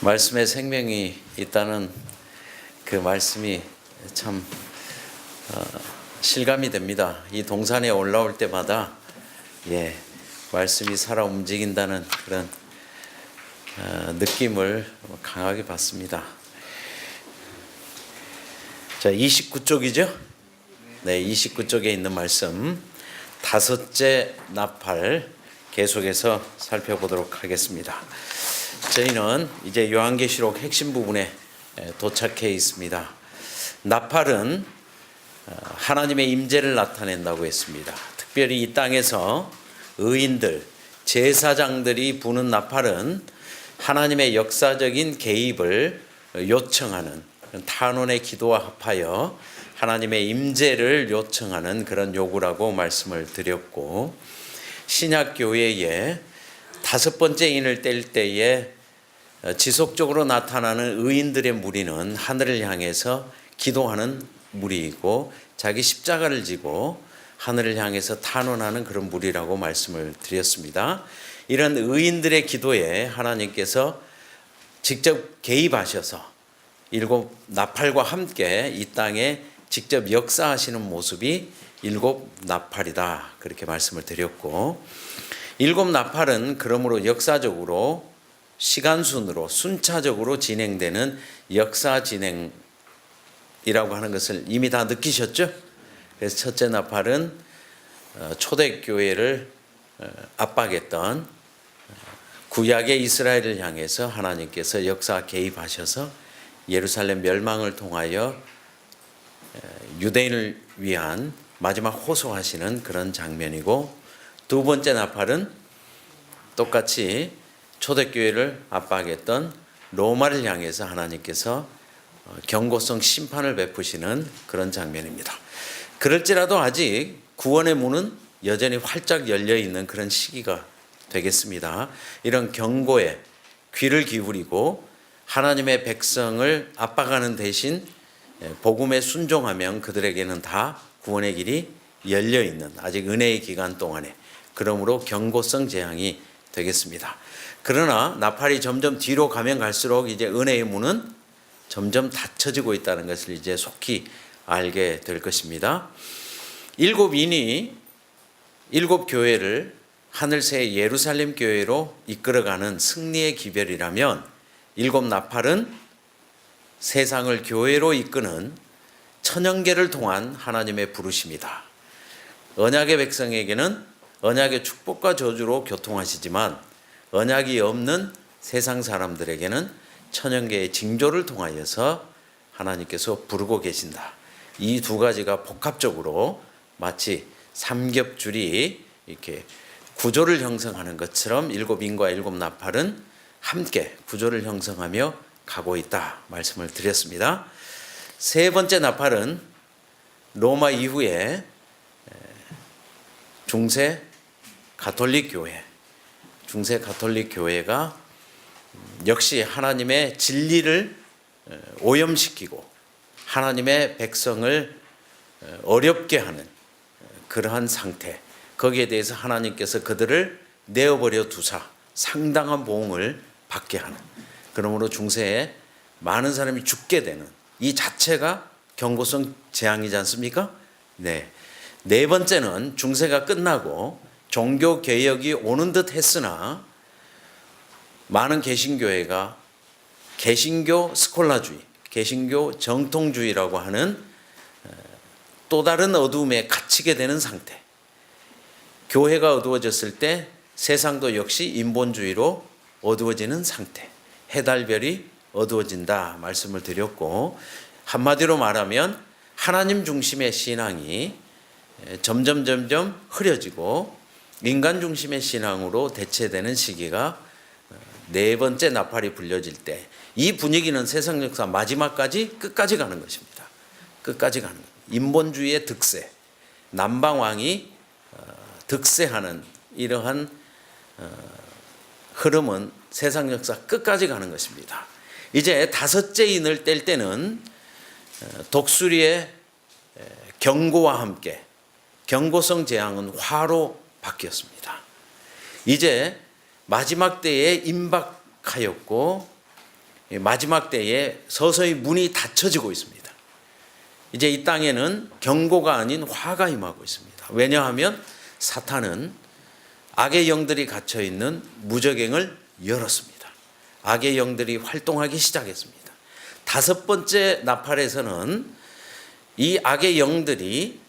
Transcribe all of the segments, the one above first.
말씀에 생명이 있다는 그 말씀이 참 실감이 됩니다. 이 동산에 올라올 때마다 말씀이 살아 움직인다는 그런 느낌을 강하게 받습니다. 자, 29쪽이죠? 네, 29쪽에 있는 말씀 다섯째 나팔 계속해서 살펴보도록 하겠습니다. 저희는 이제 요한계시록 핵심 부분에 도착해 있습니다. 나팔은 하나님의 임재를 나타낸다고 했습니다. 특별히 이 땅에서 의인들, 제사장들이 부는 나팔은 하나님의 역사적인 개입을 요청하는 탄원의 기도와 합하여 하나님의 임재를 요청하는 그런 요구라고 말씀을 드렸고, 신약교회에 다섯 번째 인을 뗄 때에 지속적으로 나타나는 의인들의 무리는 하늘을 향해서 기도하는 무리이고 자기 십자가를 지고 하늘을 향해서 탄원하는 그런 무리라고 말씀을 드렸습니다. 이런 의인들의 기도에 하나님께서 직접 개입하셔서 일곱 나팔과 함께 이 땅에 직접 역사하시는 모습이 일곱 나팔이다, 그렇게 말씀을 드렸고, 일곱 나팔은 그러므로 역사적으로 시간순으로 순차적으로 진행되는 역사 진행이라고 하는 것을 이미 다 느끼셨죠? 그래서 첫째 나팔은 초대교회를 압박했던 구약의 이스라엘을 향해서 하나님께서 역사 개입하셔서 예루살렘 멸망을 통하여 유대인을 위한 마지막 호소하시는 그런 장면이고, 두 번째 나팔은 똑같이 초대교회를 압박했던 로마를 향해서 하나님께서 경고성 심판을 베푸시는 그런 장면입니다. 그럴지라도 아직 구원의 문은 여전히 활짝 열려 있는 그런 시기가 되겠습니다. 이런 경고에 귀를 기울이고 하나님의 백성을 압박하는 대신 복음에 순종하면 그들에게는 다 구원의 길이 열려 있는 아직 은혜의 기간 동안에, 그러므로 경고성 재앙이 되겠습니다. 그러나 나팔이 점점 뒤로 가면 갈수록 이제 은혜의 문은 점점 닫혀지고 있다는 것을 이제 속히 알게 될 것입니다. 일곱 인이 일곱 교회를 하늘새 예루살렘 교회로 이끌어가는 승리의 기별이라면, 일곱 나팔은 세상을 교회로 이끄는 천연계를 통한 하나님의 부르심이다. 언약의 백성에게는 언약의 축복과 저주로 교통하시지만 언약이 없는 세상 사람들에게는 천연계의 징조를 통하여서 하나님께서 부르고 계신다. 이 두 가지가 복합적으로 마치 삼겹줄이 이렇게 구조를 형성하는 것처럼 일곱 인과 일곱 나팔은 함께 구조를 형성하며 가고 있다 말씀을 드렸습니다. 세 번째 나팔은 로마 이후에 중세 가톨릭 교회가 역시 하나님의 진리를 오염시키고 하나님의 백성을 어렵게 하는 그러한 상태, 거기에 대해서 하나님께서 그들을 내어버려 두사 상당한 보응을 받게 하는, 그러므로 중세에 많은 사람이 죽게 되는 이 자체가 경고성 재앙이지 않습니까? 네 번째는 중세가 끝나고 종교 개혁이 오는 듯 했으나 많은 개신교회가 개신교 스콜라주의, 개신교 정통주의라고 하는 또 다른 어두움에 갇히게 되는 상태. 교회가 어두워졌을 때 세상도 역시 인본주의로 어두워지는 상태. 해달별이 어두워진다 말씀을 드렸고, 한마디로 말하면 하나님 중심의 신앙이 점점 흐려지고 인간 중심의 신앙으로 대체되는 시기가 네 번째 나팔이 불려질 때, 이 분위기는 세상 역사 마지막까지 끝까지 가는 것입니다. 끝까지 가는 것. 인본주의의 득세, 남방왕이 득세하는 이러한 흐름은 세상 역사 끝까지 가는 것입니다. 이제 다섯째 인을 뗄 때는 독수리의 경고와 함께 경고성 재앙은 화로 바뀌었습니다. 이제 마지막 때에 임박하였고 마지막 때에 서서히 문이 닫혀지고 있습니다. 이제 이 땅에는 경고가 아닌 화가 임하고 있습니다. 왜냐하면 사탄은 악의 영들이 갇혀 있는 무저갱을 열었습니다. 악의 영들이 활동하기 시작했습니다. 다섯 번째 나팔에서는 이 악의 영들이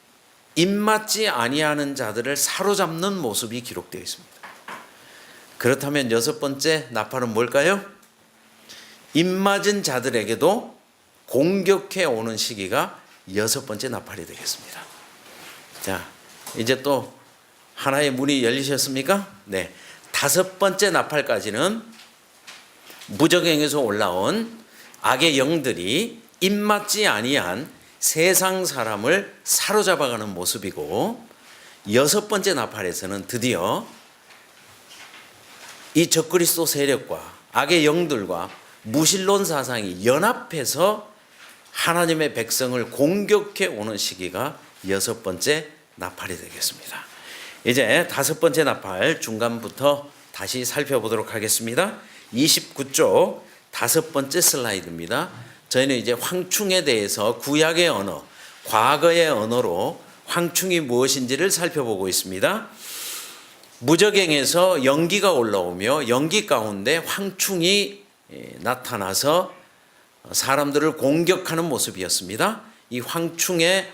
입맞지 아니하는 자들을 사로잡는 모습이 기록되어 있습니다. 그렇다면 여섯 번째 나팔은 뭘까요? 입맞은 자들에게도 공격해 오는 시기가 여섯 번째 나팔이 되겠습니다. 자, 이제 또 하나의 문이 열리셨습니까? 네. 다섯 번째 나팔까지는 무저갱에서 올라온 악의 영들이 입맞지 아니한 세상 사람을 사로잡아가는 모습이고, 여섯 번째 나팔에서는 드디어 이 적그리스도 세력과 악의 영들과 무신론 사상이 연합해서 하나님의 백성을 공격해 오는 시기가 여섯 번째 나팔이 되겠습니다. 이제 다섯 번째 나팔 중간부터 다시 살펴보도록 하겠습니다. 29쪽 다섯 번째 슬라이드입니다. 저희는 이제 황충에 대해서 구약의 언어, 과거의 언어로 황충이 무엇인지를 살펴보고 있습니다. 무저갱에서 연기가 올라오며 연기 가운데 황충이 나타나서 사람들을 공격하는 모습이었습니다. 이 황충의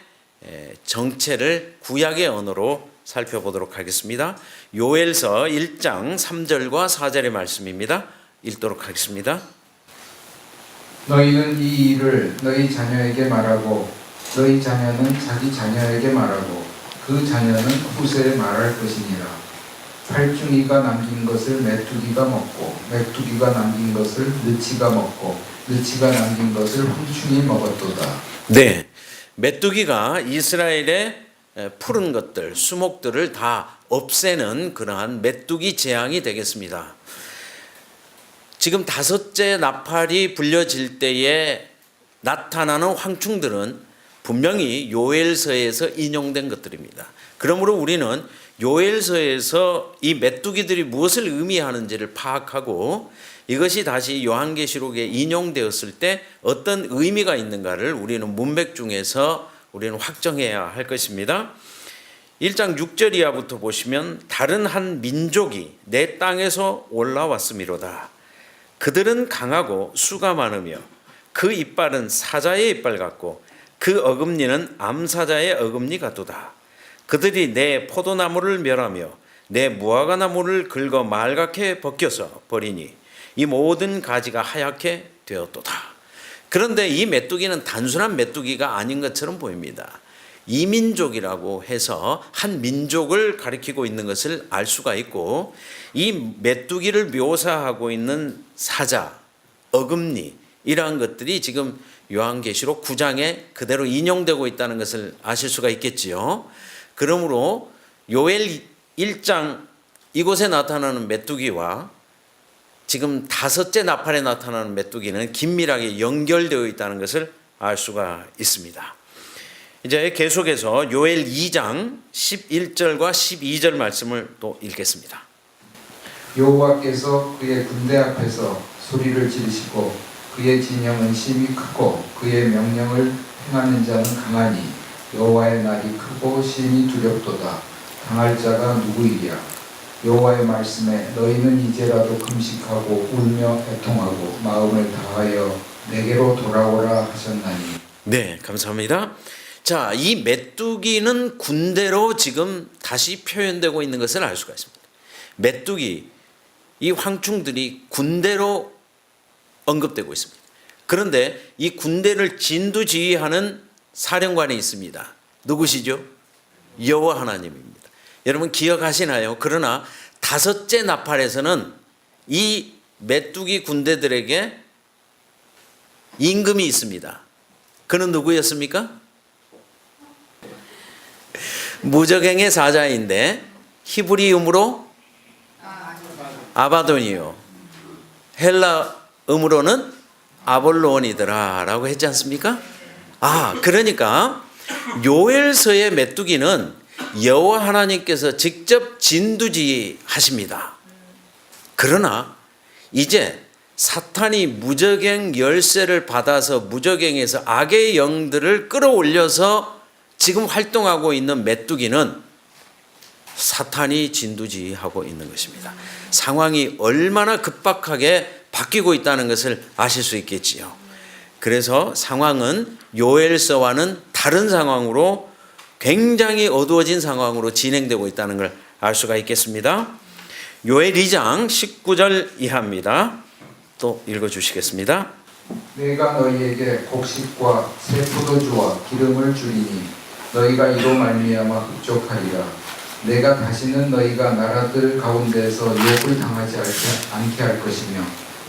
정체를 구약의 언어로 살펴보도록 하겠습니다. 요엘서 1장 3절과 4절의 말씀입니다. 읽도록 하겠습니다. 너희는 이 일을 너희 자녀에게 말하고 너희 자녀는 자기 자녀에게 말하고 그 자녀는 후세에 말할 것이니라. 팔중이가 남긴 것을 메뚜기가 먹고 메뚜기가 남긴 것을 느치가 먹고 느치가 남긴 것을 황충이 먹었도다. 네, 메뚜기가 이스라엘의 푸른 것들, 수목들을 다 없애는 그러한 메뚜기 재앙이 되겠습니다. 지금 다섯째 나팔이 불려질 때에 나타나는 황충들은 분명히 요엘서에서 인용된 것들입니다. 그러므로 우리는 요엘서에서 이 메뚜기들이 무엇을 의미하는지를 파악하고 이것이 다시 요한계시록에 인용되었을 때 어떤 의미가 있는가를 우리는 문맥 중에서 우리는 확정해야 할 것입니다. 1장 6절 이하부터 보시면 다른 한 민족이 내 땅에서 올라왔음이로다. 그들은 강하고 수가 많으며 그 이빨은 사자의 이빨 같고 그 어금니는 암사자의 어금니 같도다. 그들이 내 포도나무를 멸하며 내 무화과나무를 긁어 말갛게 벗겨서 버리니 이 모든 가지가 하얗게 되었도다. 그런데 이 메뚜기는 단순한 메뚜기가 아닌 것처럼 보입니다. 이민족이라고 해서 한 민족을 가리키고 있는 것을 알 수가 있고, 이 메뚜기를 묘사하고 있는 사자, 어금니 이러한 것들이 지금 요한계시록 9장에 그대로 인용되고 있다는 것을 아실 수가 있겠지요. 그러므로 요엘 1장 이곳에 나타나는 메뚜기와 지금 다섯째 나팔에 나타나는 메뚜기는 긴밀하게 연결되어 있다는 것을 알 수가 있습니다. 이제 계속해서 요엘 2장 11절과 12절 말씀을 또 읽겠습니다. 여호와께서 그의 군대 앞에서 소리를 지르시고 그의 진영은 심히 크고 그의 명령을 행하는 자는 강하니 여호와의 날이 크고 심히 두렵도다. 당할 자가 누구이랴. 여호와의 말씀에 너희는 이제라도 금식하고 울며 애통하고 마음을 다하여 내게로 돌아오라 하셨나니. 네, 감사합니다. 자, 이 메뚜기는 군대로 지금 다시 표현되고 있는 것을 알 수가 있습니다. 메뚜기, 이 황충들이 군대로 언급되고 있습니다. 그런데 이 군대를 진두지휘하는 사령관이 있습니다. 누구시죠? 여호와 하나님입니다. 여러분 기억하시나요? 그러나 다섯째 나팔에서는 이 메뚜기 군대들에게 임금이 있습니다. 그는 누구였습니까? 무저갱의 사자인데 히브리음으로 아바돈이요, 헬라음으로는 아볼론이더라 라고 했지 않습니까? 그러니까 요엘서의 메뚜기는 여호와 하나님께서 직접 진두지휘하십니다. 그러나 이제 사탄이 무저갱 열쇠를 받아서 무저갱에서 악의 영들을 끌어올려서 지금 활동하고 있는 메뚜기는 사탄이 진두지휘하고 있는 것입니다. 상황이 얼마나 급박하게 바뀌고 있다는 것을 아실 수 있겠지요. 그래서 상황은 요엘서와는 다른 상황으로 굉장히 어두워진 상황으로 진행되고 있다는 걸 알 수가 있겠습니다. 요엘 2장 19절 이하입니다. 또 읽어주시겠습니다. 내가 너희에게 곡식과 새 포도주와 기름을 주리니 너희가 이로 말미암아 흡족하리라. 내가 다시는 너희가 나라들 가운데서 욕을 당하지 않게 할 것이며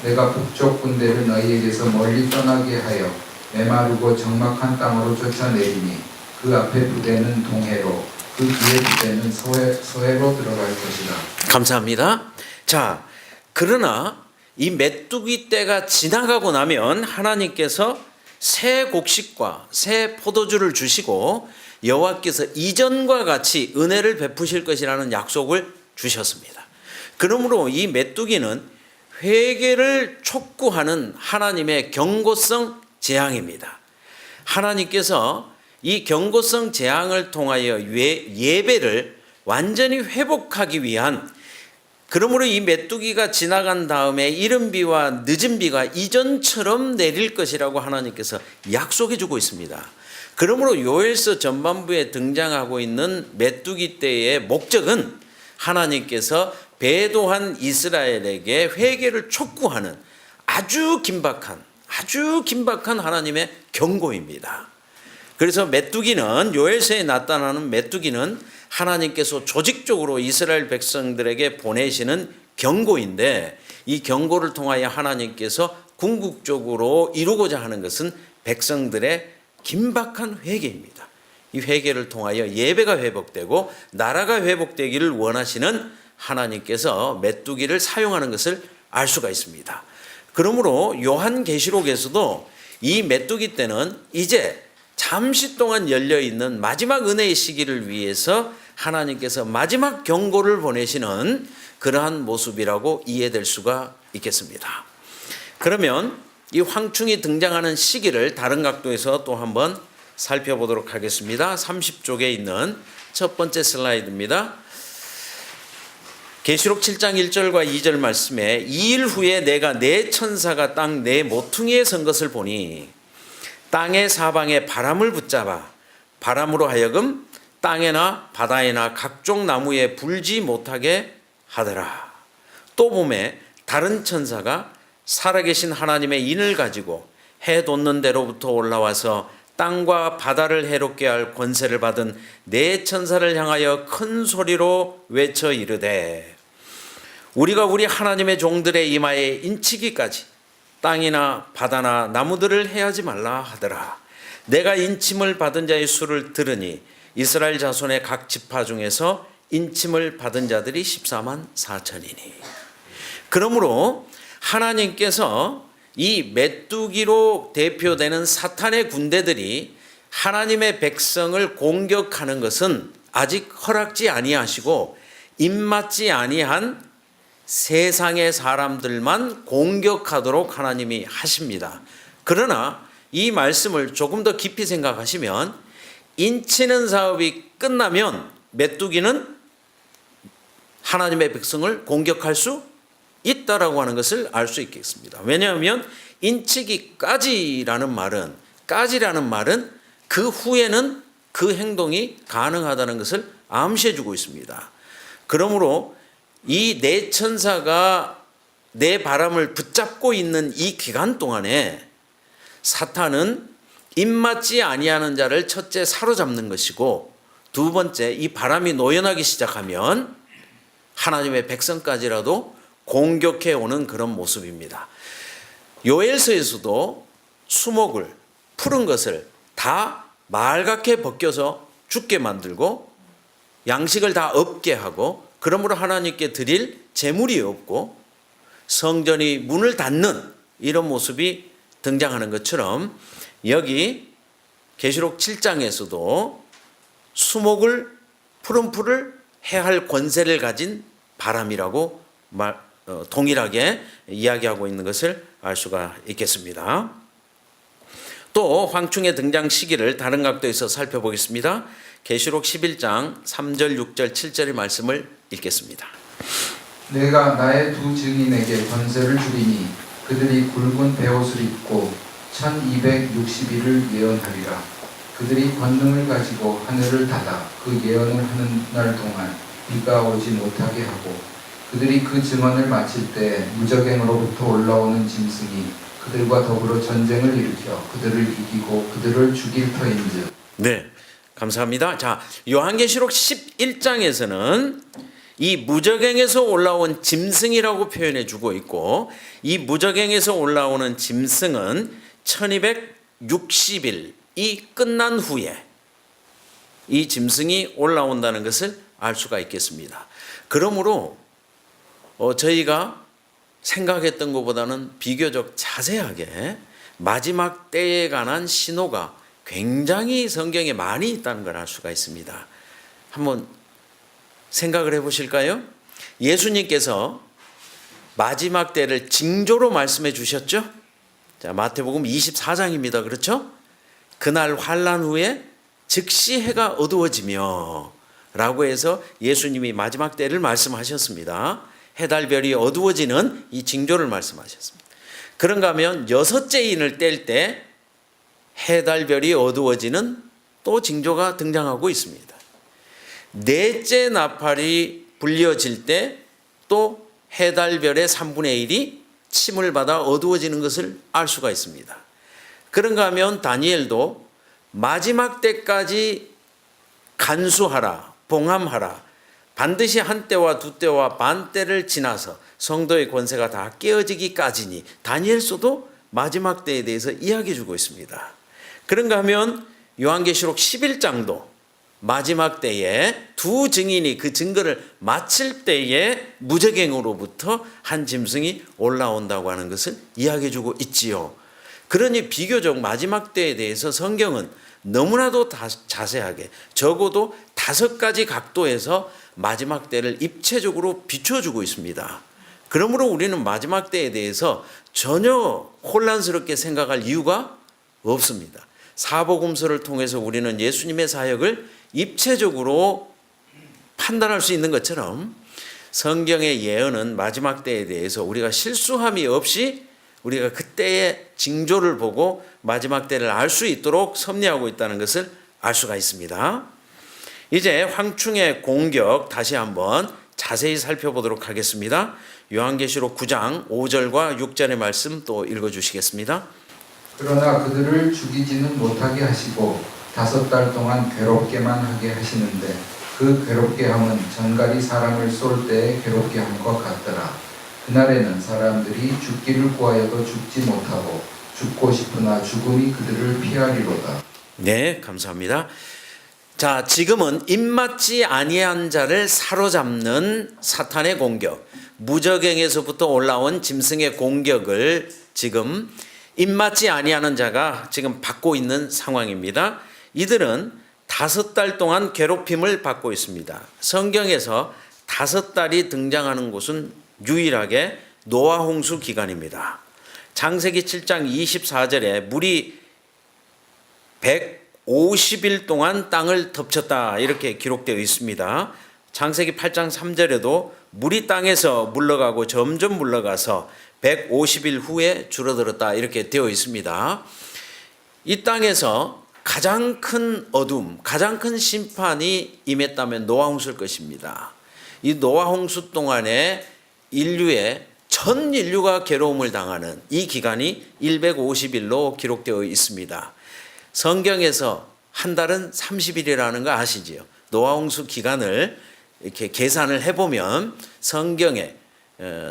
내가 북쪽 군대를 너희에게서 멀리 떠나게 하여 메마르고 적막한 땅으로 쫓아내리니 그 앞에 부대는 동해로 그 뒤에 부대는 서해로 들어갈 것이다. 감사합니다. 자, 그러나 이 메뚜기 때가 지나가고 나면 하나님께서 새 곡식과 새 포도주를 주시고 여호와께서 이전과 같이 은혜를 베푸실 것이라는 약속을 주셨습니다. 그러므로 이 메뚜기는 회개를 촉구하는 하나님의 경고성 재앙입니다. 하나님께서 이 경고성 재앙을 통하여 예배를 완전히 회복하기 위한, 그러므로 이 메뚜기가 지나간 다음에 이른 비와 늦은 비가 이전처럼 내릴 것이라고 하나님께서 약속해 주고 있습니다. 그러므로 요엘서 전반부에 등장하고 있는 메뚜기 때의 목적은 하나님께서 배도한 이스라엘에게 회개를 촉구하는 아주 긴박한 하나님의 경고입니다. 그래서 메뚜기는, 요엘서에 나타나는 메뚜기는 하나님께서 조직적으로 이스라엘 백성들에게 보내시는 경고인데, 이 경고를 통하여 하나님께서 궁극적으로 이루고자 하는 것은 백성들의 긴박한 회개입니다. 이 회개를 통하여 예배가 회복되고 나라가 회복되기를 원하시는 하나님께서 메뚜기를 사용하는 것을 알 수가 있습니다. 그러므로 요한계시록에서도 이 메뚜기 때는 이제 잠시 동안 열려있는 마지막 은혜의 시기를 위해서 하나님께서 마지막 경고를 보내시는 그러한 모습이라고 이해될 수가 있겠습니다. 그러면 이 황충이 등장하는 시기를 다른 각도에서 또 한번 살펴보도록 하겠습니다. 30쪽에 있는 첫 번째 슬라이드입니다. 계시록 7장 1절과 2절 말씀에 2일 후에 내가 네 천사가 땅 네 모퉁이에 선 것을 보니 땅의 사방에 바람을 붙잡아 바람으로 하여금 땅에나 바다에나 각종 나무에 불지 못하게 하더라. 또 보매 다른 천사가 살아계신 하나님의 인을 가지고 해 돋는 데로부터 올라와서 땅과 바다를 해롭게 할 권세를 받은 네 천사를 향하여 큰 소리로 외쳐 이르되 우리가 우리 하나님의 종들의 이마에 인치기까지 땅이나 바다나 나무들을 해하지 말라 하더라. 내가 인침을 받은 자의 수를 들으니 이스라엘 자손의 각 지파 중에서 인침을 받은 자들이 14만 4천이니. 그러므로 하나님께서 이 메뚜기로 대표되는 사탄의 군대들이 하나님의 백성을 공격하는 것은 아직 허락지 아니하시고 입맞지 아니한 세상의 사람들만 공격하도록 하나님이 하십니다. 그러나 이 말씀을 조금 더 깊이 생각하시면 인치는 사업이 끝나면 메뚜기는 하나님의 백성을 공격할 수 있다라고 하는 것을 알 수 있겠습니다. 왜냐하면 인치기까지라는 말은 그 후에는 그 행동이 가능하다는 것을 암시해 주고 있습니다. 그러므로 이 네 천사가 네 바람을 붙잡고 있는 이 기간 동안에 사탄은 입맞지 아니하는 자를 첫째 사로잡는 것이고, 두 번째 이 바람이 노연하기 시작하면 하나님의 백성까지라도 공격해 오는 그런 모습입니다. 요엘서에서도 수목을, 푸른 것을 다 말갛게 벗겨서 죽게 만들고 양식을 다 없게 하고, 그러므로 하나님께 드릴 제물이 없고 성전이 문을 닫는 이런 모습이 등장하는 것처럼 여기 계시록 7장에서도 수목을, 푸른 풀을 해할 권세를 가진 바람이라고 동일하게 이야기하고 있는 것을 알 수가 있겠습니다. 또 황충의 등장 시기를 다른 각도에서 살펴보겠습니다. 계시록 11장 3절, 6절, 7절의 말씀을 읽겠습니다. 내가 나의 두 증인에게 권세를 주리니 그들이 굵은 베옷을 입고 1260일을 예언하리라. 그들이 권능을 가지고 하늘을 닫아 그 예언을 하는 날 동안 비가 오지 못하게 하고 그들이 그 증언을 마칠 때 무적행으로부터 올라오는 짐승이 그들과 더불어 전쟁을 일으켜 그들을 이기고 그들을 죽일 터인즉. 네, 감사합니다. 자, 요한계시록 11장에서는 이 무적행에서 올라온 짐승이라고 표현해 주고 있고, 이 무적행에서 올라오는 짐승은 1260일이 끝난 후에 이 짐승이 올라온다는 것을 알 수가 있겠습니다. 그러므로 저희가 생각했던 것보다는 비교적 자세하게 마지막 때에 관한 신호가 굉장히 성경에 많이 있다는 걸 알 수가 있습니다. 한번 생각을 해보실까요? 예수님께서 마지막 때를 징조로 말씀해 주셨죠? 자, 마태복음 24장입니다. 그렇죠? 그날 환난 후에 즉시 해가 어두워지며 라고 해서 예수님이 마지막 때를 말씀하셨습니다. 해달별이 어두워지는 이 징조를 말씀하셨습니다. 그런가 하면 여섯째 인을 뗄 때 해달별이 어두워지는 또 징조가 등장하고 있습니다. 넷째 나팔이 불려질 때 또 해달별의 3분의 1이 침을 받아 어두워지는 것을 알 수가 있습니다. 그런가 하면 다니엘도 마지막 때까지 간수하라, 봉함하라, 반드시 한 때와 두 때와 반 때를 지나서 성도의 권세가 다 깨어지기까지니, 다니엘서도 마지막 때에 대해서 이야기해 주고 있습니다. 그런가 하면 요한계시록 11장도 마지막 때에 두 증인이 그 증거를 마칠 때에 무적행으로부터 한 짐승이 올라온다고 하는 것을 이야기해 주고 있지요. 그러니 비교적 마지막 때에 대해서 성경은 너무나도 자세하게 적어도 5가지 각도에서 마지막 때를 입체적으로 비춰주고 있습니다. 그러므로 우리는 마지막 때에 대해서 전혀 혼란스럽게 생각할 이유가 없습니다. 사복음서를 통해서 우리는 예수님의 사역을 입체적으로 판단할 수 있는 것처럼 성경의 예언은 마지막 때에 대해서 우리가 실수함이 없이 우리가 그때의 징조를 보고 마지막 때를 알 수 있도록 섭리하고 있다는 것을 알 수가 있습니다. 이제 황충의 공격 다시 한번 자세히 살펴보도록 하겠습니다. 요한계시록 9장 5절과 6절의 말씀 또 읽어주시겠습니다. 그러나 그들을 죽이지는 못하게 하시고 5달 동안 괴롭게만 하게 하시는데 그 괴롭게 함은 전갈이 사람을 쏠 때에 괴롭게 함과 같더라. 그날에는 사람들이 죽기를 구하여도 죽지 못하고 죽고 싶으나 죽음이 그들을 피하리로다. 네, 감사합니다. 자, 지금은 입맞지 아니한 자를 사로잡는 사탄의 공격, 무적행에서부터 올라온 짐승의 공격을 지금 입맞지 아니하는 자가 지금 받고 있는 상황입니다. 이들은 5달 동안 괴롭힘을 받고 있습니다. 성경에서 5달이 등장하는 곳은 유일하게 노아 홍수 기간입니다. 창세기 7장 24절에 물이 150일 동안 땅을 덮쳤다 이렇게 기록되어 있습니다. 창세기 8장 3절에도 물이 땅에서 물러가고 점점 물러가서 150일 후에 줄어들었다 이렇게 되어 있습니다. 이 땅에서 가장 큰 어둠, 가장 큰 심판이 임했다면 노아 홍수일 것입니다. 이 노아 홍수 동안에 전 인류가 괴로움을 당하는 이 기간이 150일로 기록되어 있습니다. 성경에서 한 달은 30일이라는 거 아시지요? 노아 홍수 기간을 이렇게 계산을 해보면 성경의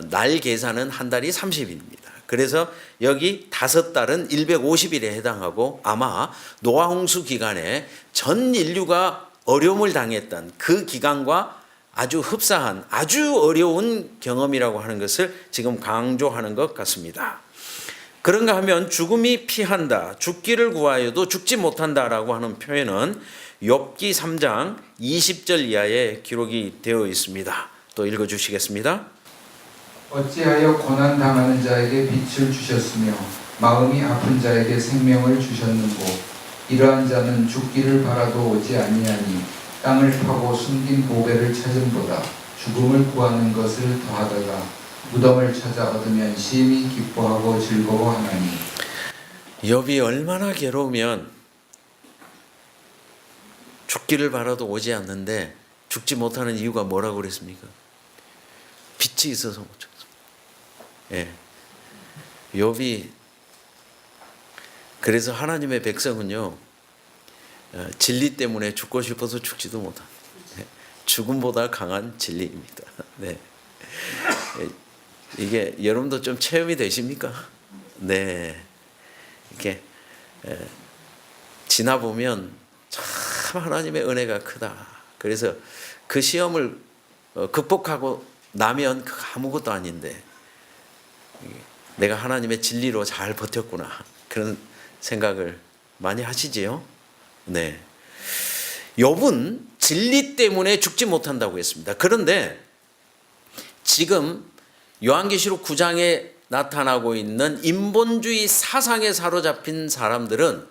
날 계산은 한 달이 30일입니다. 그래서 여기 5달은 150일에 해당하고 아마 노아 홍수 기간에 전 인류가 어려움을 당했던 그 기간과 아주 흡사한 아주 어려운 경험이라고 하는 것을 지금 강조하는 것 같습니다. 그런가 하면 죽음이 피한다, 죽기를 구하여도 죽지 못한다라고 하는 표현은 욥기 3장 20절 이하에 기록이 되어 있습니다. 또 읽어주시겠습니다. 어찌하여 고난 당하는 자에게 빛을 주셨으며 마음이 아픈 자에게 생명을 주셨는고 이러한 자는 죽기를 바라도 오지 아니하니 땅을 파고 숨긴 보배를 찾음보다 죽음을 구하는 것을 더하다가 무덤을 찾아 얻으면 심히 기뻐하고 즐거워하나니. 욥이 얼마나 괴로우면 죽기를 바라도 오지 않는데 죽지 못하는 이유가 뭐라고 그랬습니까? 빛이 있어서 못 죽습니다. 예. 욥이 그래서 하나님의 백성은요 진리 때문에 죽고 싶어서 죽지도 못합니다. 예. 죽음보다 강한 진리입니다. 네. 이게 여러분도 좀 체험이 되십니까? 네. 이렇게 지나 보면 참 하나님의 은혜가 크다. 그래서 그 시험을 극복하고 나면 아무것도 아닌데 내가 하나님의 진리로 잘 버텼구나 그런 생각을 많이 하시지요. 네. 욥은 진리 때문에 죽지 못한다고 했습니다. 그런데 지금 요한계시록 9장에 나타나고 있는 인본주의 사상에 사로잡힌 사람들은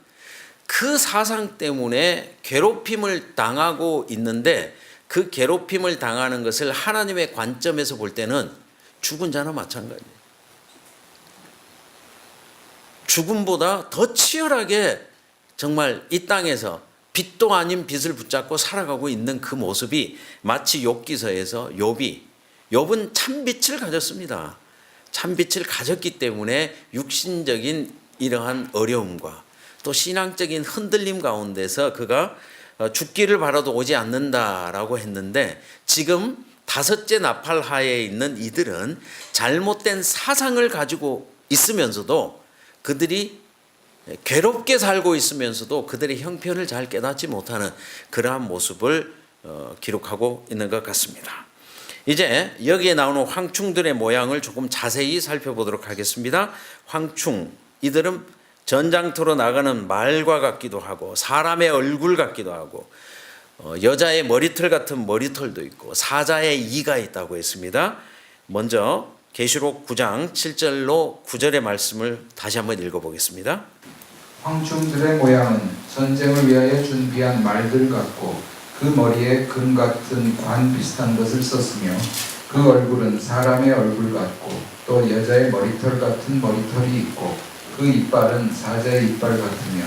그 사상 때문에 괴롭힘을 당하고 있는데 그 괴롭힘을 당하는 것을 하나님의 관점에서 볼 때는 죽은 자나 마찬가지예요. 죽음보다 더 치열하게 정말 이 땅에서 빛도 아닌 빛을 붙잡고 살아가고 있는 그 모습이 마치 욥기서에서 욥은 참빛을 가졌습니다. 참빛을 가졌기 때문에 육신적인 이러한 어려움과 또 신앙적인 흔들림 가운데서 그가 죽기를 바라도 오지 않는다라고 했는데 지금 다섯째 나팔하에 있는 이들은 잘못된 사상을 가지고 있으면서도 그들이 괴롭게 살고 있으면서도 그들의 형편을 잘 깨닫지 못하는 그러한 모습을 기록하고 있는 것 같습니다. 이제 여기에 나오는 황충들의 모양을 조금 자세히 살펴보도록 하겠습니다. 황충, 이들은 전장터로 나가는 말과 같기도 하고 사람의 얼굴 같기도 하고 여자의 머리털 같은 머리털도 있고 사자의 이가 있다고 했습니다. 먼저 계시록 9장 7절로 9절의 말씀을 다시 한번 읽어보겠습니다. 황충들의 모양은 전쟁을 위하여 준비한 말들 같고 그 머리에 금 같은 관 비슷한 것을 썼으며 그 얼굴은 사람의 얼굴 같고 또 여자의 머리털 같은 머리털이 있고 그 이빨은 사자의 이빨 같으며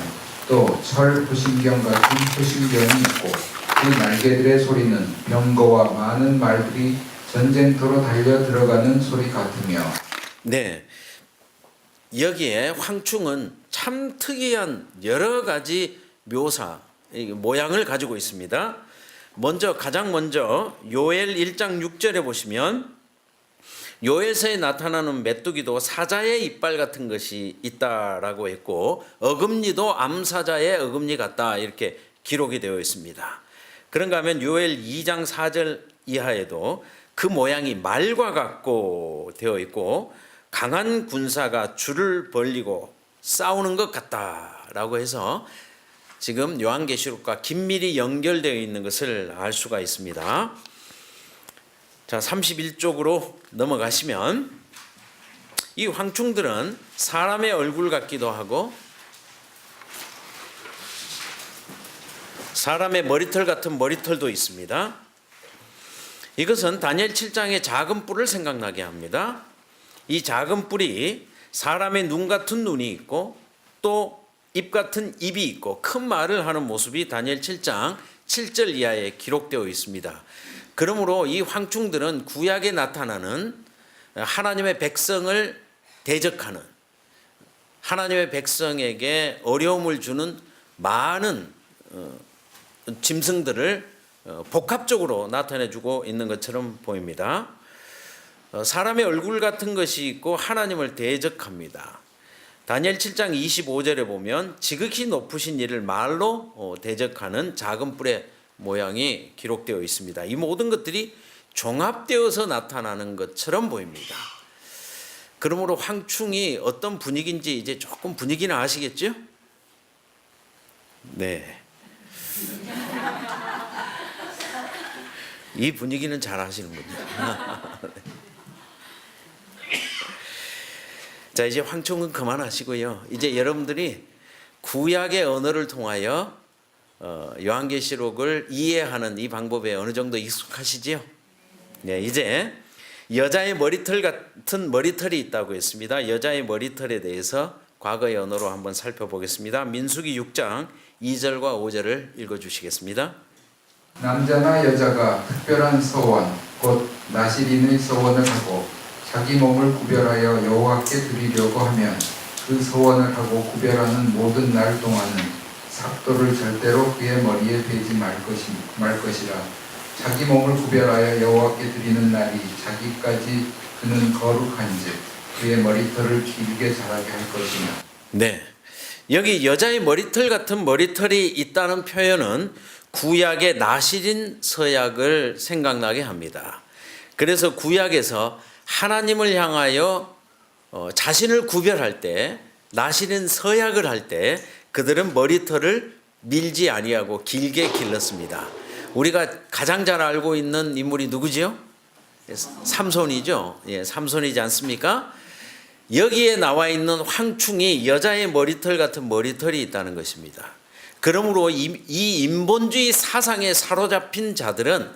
또 철 호심경 같은 호심경이 있고 그 날개들의 소리는 병거와 많은 말들이 전쟁터로 달려 들어가는 소리 같으며. 네, 여기에 황충은 참 특이한 여러 가지 묘사, 모양을 가지고 있습니다. 가장 먼저 요엘 1장 6절에 보시면 요엘서에 나타나는 메뚜기도 사자의 이빨 같은 것이 있다라고 했고 어금니도 암사자의 어금니 같다 이렇게 기록이 되어 있습니다. 그런가 하면 요엘 2장 4절 이하에도 그 모양이 말과 같고 되어 있고 강한 군사가 줄을 벌리고 싸우는 것 같다라고 해서 지금 요한계시록과 긴밀히 연결되어 있는 것을 알 수가 있습니다. 자, 31쪽으로 넘어가시면 이 황충들은 사람의 얼굴 같기도 하고 사람의 머리털 같은 머리털도 있습니다. 이것은 다니엘 7장의 작은 뿔을 생각나게 합니다. 이 작은 뿔이 사람의 눈 같은 눈이 있고 또 입 같은 입이 있고 큰 말을 하는 모습이 다니엘 7장 7절 이하에 기록되어 있습니다. 그러므로 이 황충들은 구약에 나타나는 하나님의 백성을 대적하는 하나님의 백성에게 어려움을 주는 많은 짐승들을 복합적으로 나타내주고 있는 것처럼 보입니다. 사람의 얼굴 같은 것이 있고 하나님을 대적합니다. 다니엘 7장 25절에 보면 지극히 높으신 이를 말로 대적하는 작은 뿔의 모양이 기록되어 있습니다. 이 모든 것들이 종합되어서 나타나는 것처럼 보입니다. 그러므로 황충이 어떤 분위기인지 이제 조금 분위기는 아시겠죠? 네. 이 분위기는 잘 아시는군요. 자, 이제 황충은 그만하시고요. 이제 여러분들이 구약의 언어를 통하여 요한계시록을 이해하는 이 방법에 어느 정도 익숙하시지요? 네, 이제 여자의 머리털 같은 머리털이 있다고 했습니다. 여자의 머리털에 대해서 과거의 언어로 한번 살펴보겠습니다. 민수기 6장 2절과 5절을 읽어주시겠습니다. 남자나 여자가 특별한 서원 곧 나시린의 서원을 하고 자기 몸을 구별하여 여호와께 드리려고 하면 그 서원을 하고 구별하는 모든 날 동안은 삭도를 절대로 그의 머리에 대지 말 것이라. 자기 몸을 구별하여 여호와께 드리는 날이 자기까지 그는 거룩한즉 그의 머리털을 길게 자라게 할 것이며. 네, 여기 여자의 머리털 같은 머리털이 있다는 표현은 구약의 나시린 서약을 생각나게 합니다. 그래서 구약에서 하나님을 향하여 자신을 구별할 때, 나시린 서약을 할 때 그들은 머리털을 밀지 아니하고 길게 길렀습니다. 우리가 가장 잘 알고 있는 인물이 누구지요? 삼손이죠. 예, 삼손이지 않습니까? 여기에 나와 있는 황충이 여자의 머리털 같은 머리털이 있다는 것입니다. 그러므로 이 인본주의 사상에 사로잡힌 자들은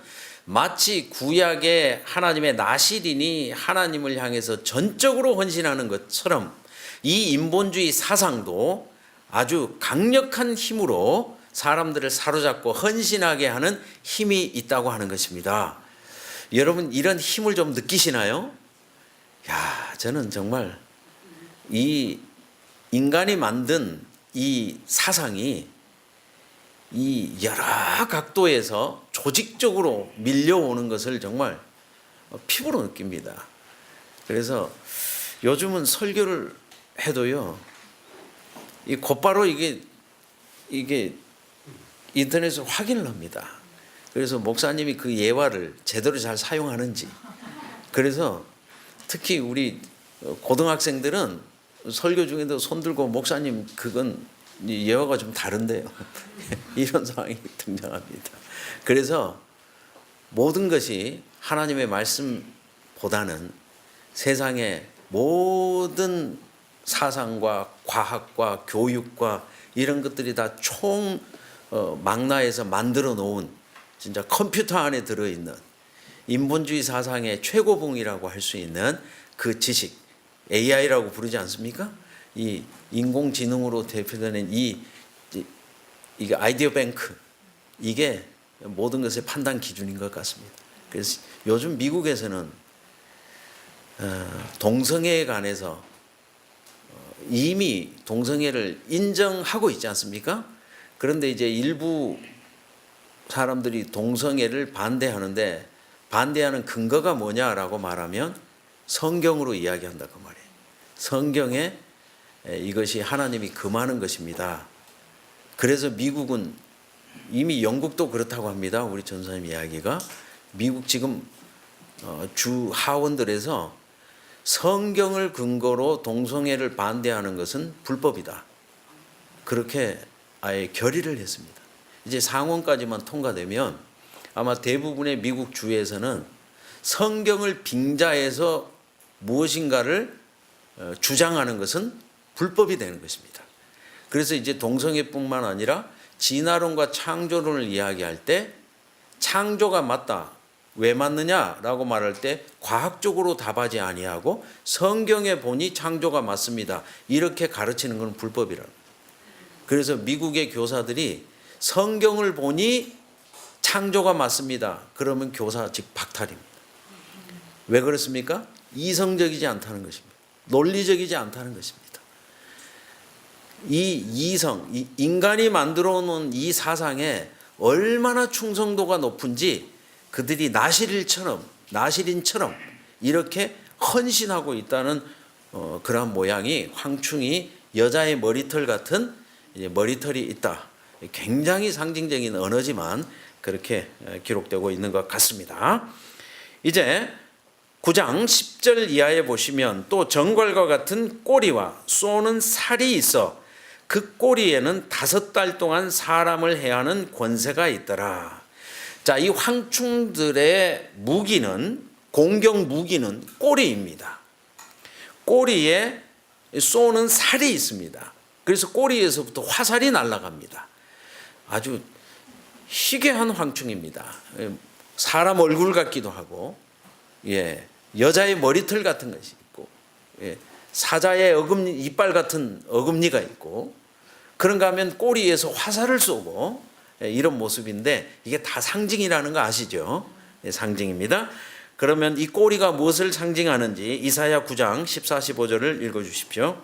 마치 구약의 하나님의 나시린이 하나님을 향해서 전적으로 헌신하는 것처럼 이 인본주의 사상도 아주 강력한 힘으로 사람들을 사로잡고 헌신하게 하는 힘이 있다고 하는 것입니다. 여러분, 이런 힘을 좀 느끼시나요? 야, 저는 정말 이 인간이 만든 이 사상이 이 여러 각도에서 조직적으로 밀려오는 것을 정말 피부로 느낍니다. 그래서 요즘은 설교를 해도요, 이 곧바로 이게 인터넷으로 확인을 합니다. 그래서 목사님이 그 예화를 제대로 잘 사용하는지. 그래서 특히 우리 고등학생들은 설교 중에도 손 들고 목사님 그건 예화가 좀 다른데요. 이런 상황이 등장합니다. 그래서 모든 것이 하나님의 말씀보다는 세상의 모든 사상과 과학과 교육과 이런 것들이 다 총 망라해서 만들어 놓은 진짜 컴퓨터 안에 들어있는 인본주의 사상의 최고봉이라고 할 수 있는 그 지식, AI라고 부르지 않습니까? 이 인공지능으로 대표되는 이게 아이디어 뱅크, 이게 모든 것의 판단 기준인 것 같습니다. 그래서 요즘 미국에서는 동성애에 관해서 이미 동성애를 인정하고 있지 않습니까? 그런데 이제 일부 사람들이 동성애를 반대하는데 반대하는 근거가 뭐냐라고 말하면 성경으로 이야기한다고 말이에요. 성경에 이것이 하나님이 금하는 것입니다. 그래서 미국은 이미 영국도 그렇다고 합니다. 우리 전사님 이야기가 미국 지금 주 하원들에서 성경을 근거로 동성애를 반대하는 것은 불법이다. 그렇게 아예 결의를 했습니다. 이제 상원까지만 통과되면 아마 대부분의 미국 주에서는 성경을 빙자해서 무엇인가를 주장하는 것은 불법이 되는 것입니다. 그래서 이제 동성애뿐만 아니라 진화론과 창조론을 이야기할 때 창조가 맞다. 왜 맞느냐라고 말할 때 과학적으로 답하지 아니하고 성경에 보니 창조가 맞습니다. 이렇게 가르치는 건 불법이라는 거예요. 그래서 미국의 교사들이 성경을 보니 창조가 맞습니다. 그러면 교사직 박탈입니다. 왜 그렇습니까? 이성적이지 않다는 것입니다. 논리적이지 않다는 것입니다. 이 인간이 만들어 놓은 이 사상에 얼마나 충성도가 높은지 그들이 나시린처럼 이렇게 헌신하고 있다는 그러한 모양이 황충이 여자의 머리털 같은 머리털이 있다. 굉장히 상징적인 언어지만 그렇게 기록되고 있는 것 같습니다. 이제 9장 10절 이하에 보시면 또 정갈과 같은 꼬리와 쏘는 살이 있어 그 꼬리에는 5달 동안 사람을 해하는 권세가 있더라. 자, 이 황충들의 무기는 공격 무기는 꼬리입니다. 꼬리에 쏘는 살이 있습니다. 그래서 꼬리에서부터 화살이 날아갑니다. 아주 희귀한 황충입니다. 사람 얼굴 같기도 하고, 여자의 머리털 같은 것이 있고, 사자의 이빨 같은 어금니가 있고, 그런가 하면 꼬리에서 화살을 쏘고, 이런 모습인데 이게 다 상징이라는 거 아시죠? 상징입니다. 그러면 이 꼬리가 무엇을 상징하는지 이사야 9장 14, 15절을 읽어주십시오.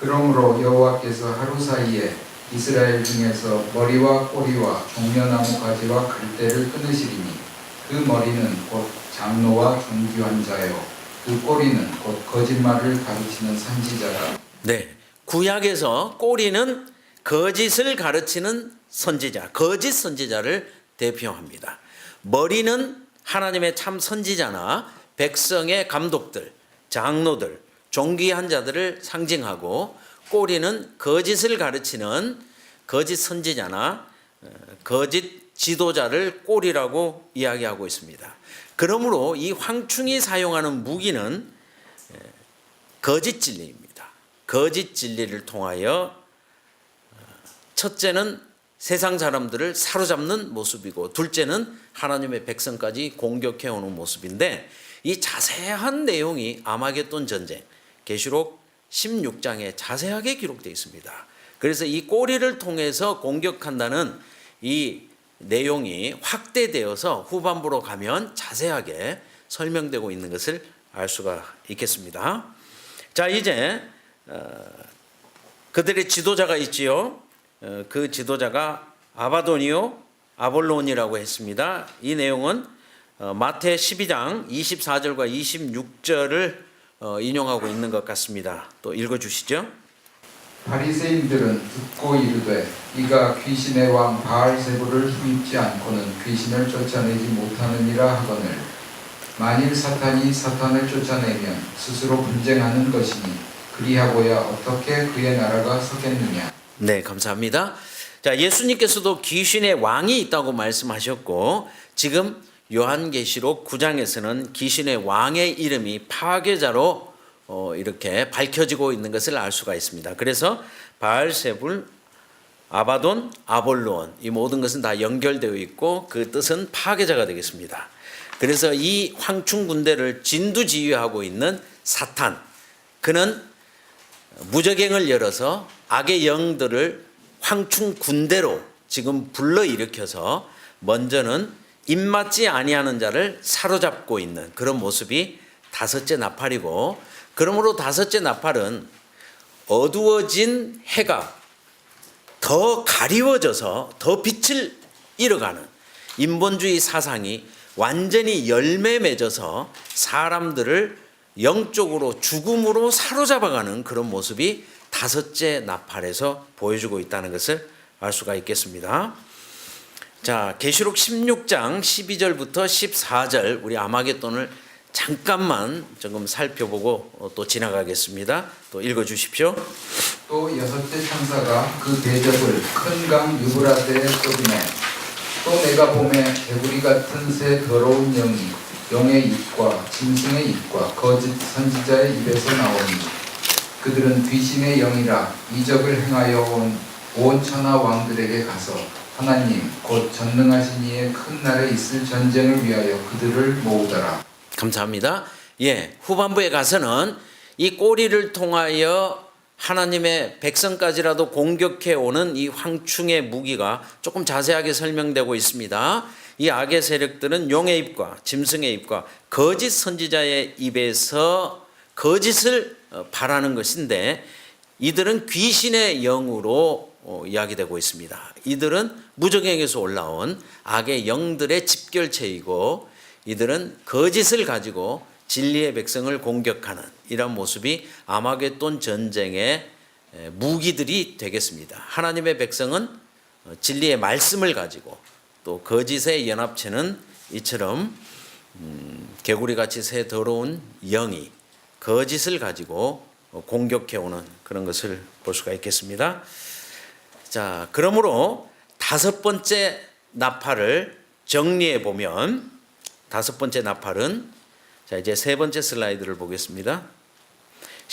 그러므로 여호와께서 하루 사이에 이스라엘 중에서 머리와 꼬리와 종려나무 가지와 갈대를 끊으시리니 그 머리는 곧 장로와 존귀한 자요 그 꼬리는 곧 거짓말을 가르치는 선지자라. 네, 구약에서 꼬리는 거짓을 가르치는 선지자, 거짓 선지자를 대표합니다. 머리는 하나님의 참 선지자나 백성의 감독들, 장로들, 존귀한 자들을 상징하고, 꼬리는 거짓을 가르치는 거짓 선지자나 거짓 지도자를 꼬리라고 이야기하고 있습니다. 그러므로 이 황충이 사용하는 무기는 거짓 진리입니다. 거짓 진리를 통하여 첫째는 세상 사람들을 사로잡는 모습이고, 둘째는 하나님의 백성까지 공격해오는 모습인데, 이 자세한 내용이 아마겟돈 전쟁 계시록 16장에 자세하게 기록되어 있습니다. 그래서 이 꼬리를 통해서 공격한다는 이 내용이 확대되어서 후반부로 가면 자세하게 설명되고 있는 것을 알 수가 있겠습니다. 자, 이제 그들의 지도자가 있지요. 그 지도자가 아바돈이요 아볼론이라고 했습니다. 이 내용은 마태 12장 24절과 26절을 인용하고 있는 것 같습니다. 또 읽어주시죠. 바리새인들은 듣고 이르되 이가 귀신의 왕 바알세불을 힘입지 않고는 귀신을 쫓아내지 못하느니라 하거늘 만일 사탄이 사탄을 쫓아내면 스스로 분쟁하는 것이니 그리하고야 어떻게 그의 나라가 서겠느냐. 네, 감사합니다. 자, 예수님께서도 귀신의 왕이 있다고 말씀하셨고, 지금 요한계시록 9장에서는 귀신의 왕의 이름이 파괴자로 이렇게 밝혀지고 있는 것을 알 수가 있습니다. 그래서 바알세불, 아바돈, 아볼론, 이 모든 것은 다 연결되어 있고 그 뜻은 파괴자가 되겠습니다. 그래서 이 황충 군대를 진두지휘하고 있는 사탄, 그는 무저갱을 열어서 악의 영들을 황충 군대로 지금 불러일으켜서 먼저는 입맞지 아니하는 자를 사로잡고 있는 그런 모습이 다섯째 나팔이고, 그러므로 다섯째 나팔은 어두워진 해가 더 가리워져서 더 빛을 잃어가는 인본주의 사상이 완전히 열매 맺어서 사람들을 영적으로 죽음으로 사로잡아가는 그런 모습이 다섯째 나팔에서 보여주고 있다는 것을 알 수가 있겠습니다. 자, 계시록 16장 12절부터 14절 우리 아마겟돈을 잠깐만 조금 살펴보고 또 지나가겠습니다. 또 읽어주십시오. 또 여섯째 천사가 그 대접을 큰 강 유브라데에 쏟으매 또 내가 보매 개구리 같은 새 더러운 영이 영의 입과 짐승의 입과 거짓 선지자의 입에서 나오니 그들은 귀신의 영이라 이적을 행하여 온 천하 왕들에게 가서 하나님 곧 전능하신 이의 큰 날에 있을 전쟁을 위하여 그들을 모으더라. 감사합니다. 후반부에 가서는 이 꼬리를 통하여 하나님의 백성까지라도 공격해 오는 이 황충의 무기가 조금 자세하게 설명되고 있습니다. 이 악의 세력들은 용의 입과 짐승의 입과 거짓 선지자의 입에서 거짓을 바라는 것인데, 이들은 귀신의 영으로 이야기되고 있습니다. 이들은 무저갱에서 올라온 악의 영들의 집결체이고, 이들은 거짓을 가지고 진리의 백성을 공격하는 이런 모습이 아마겟돈 전쟁의 무기들이 되겠습니다. 하나님의 백성은 진리의 말씀을 가지고, 또 거짓의 연합체는 이처럼 개구리같이 새 더러운 영이 거짓을 가지고 공격해오는 그런 것을 볼 수가 있겠습니다. 자, 그러므로 다섯 번째 나팔을 정리해 보면, 다섯 번째 나팔은, 자, 이제 세 번째 슬라이드를 보겠습니다.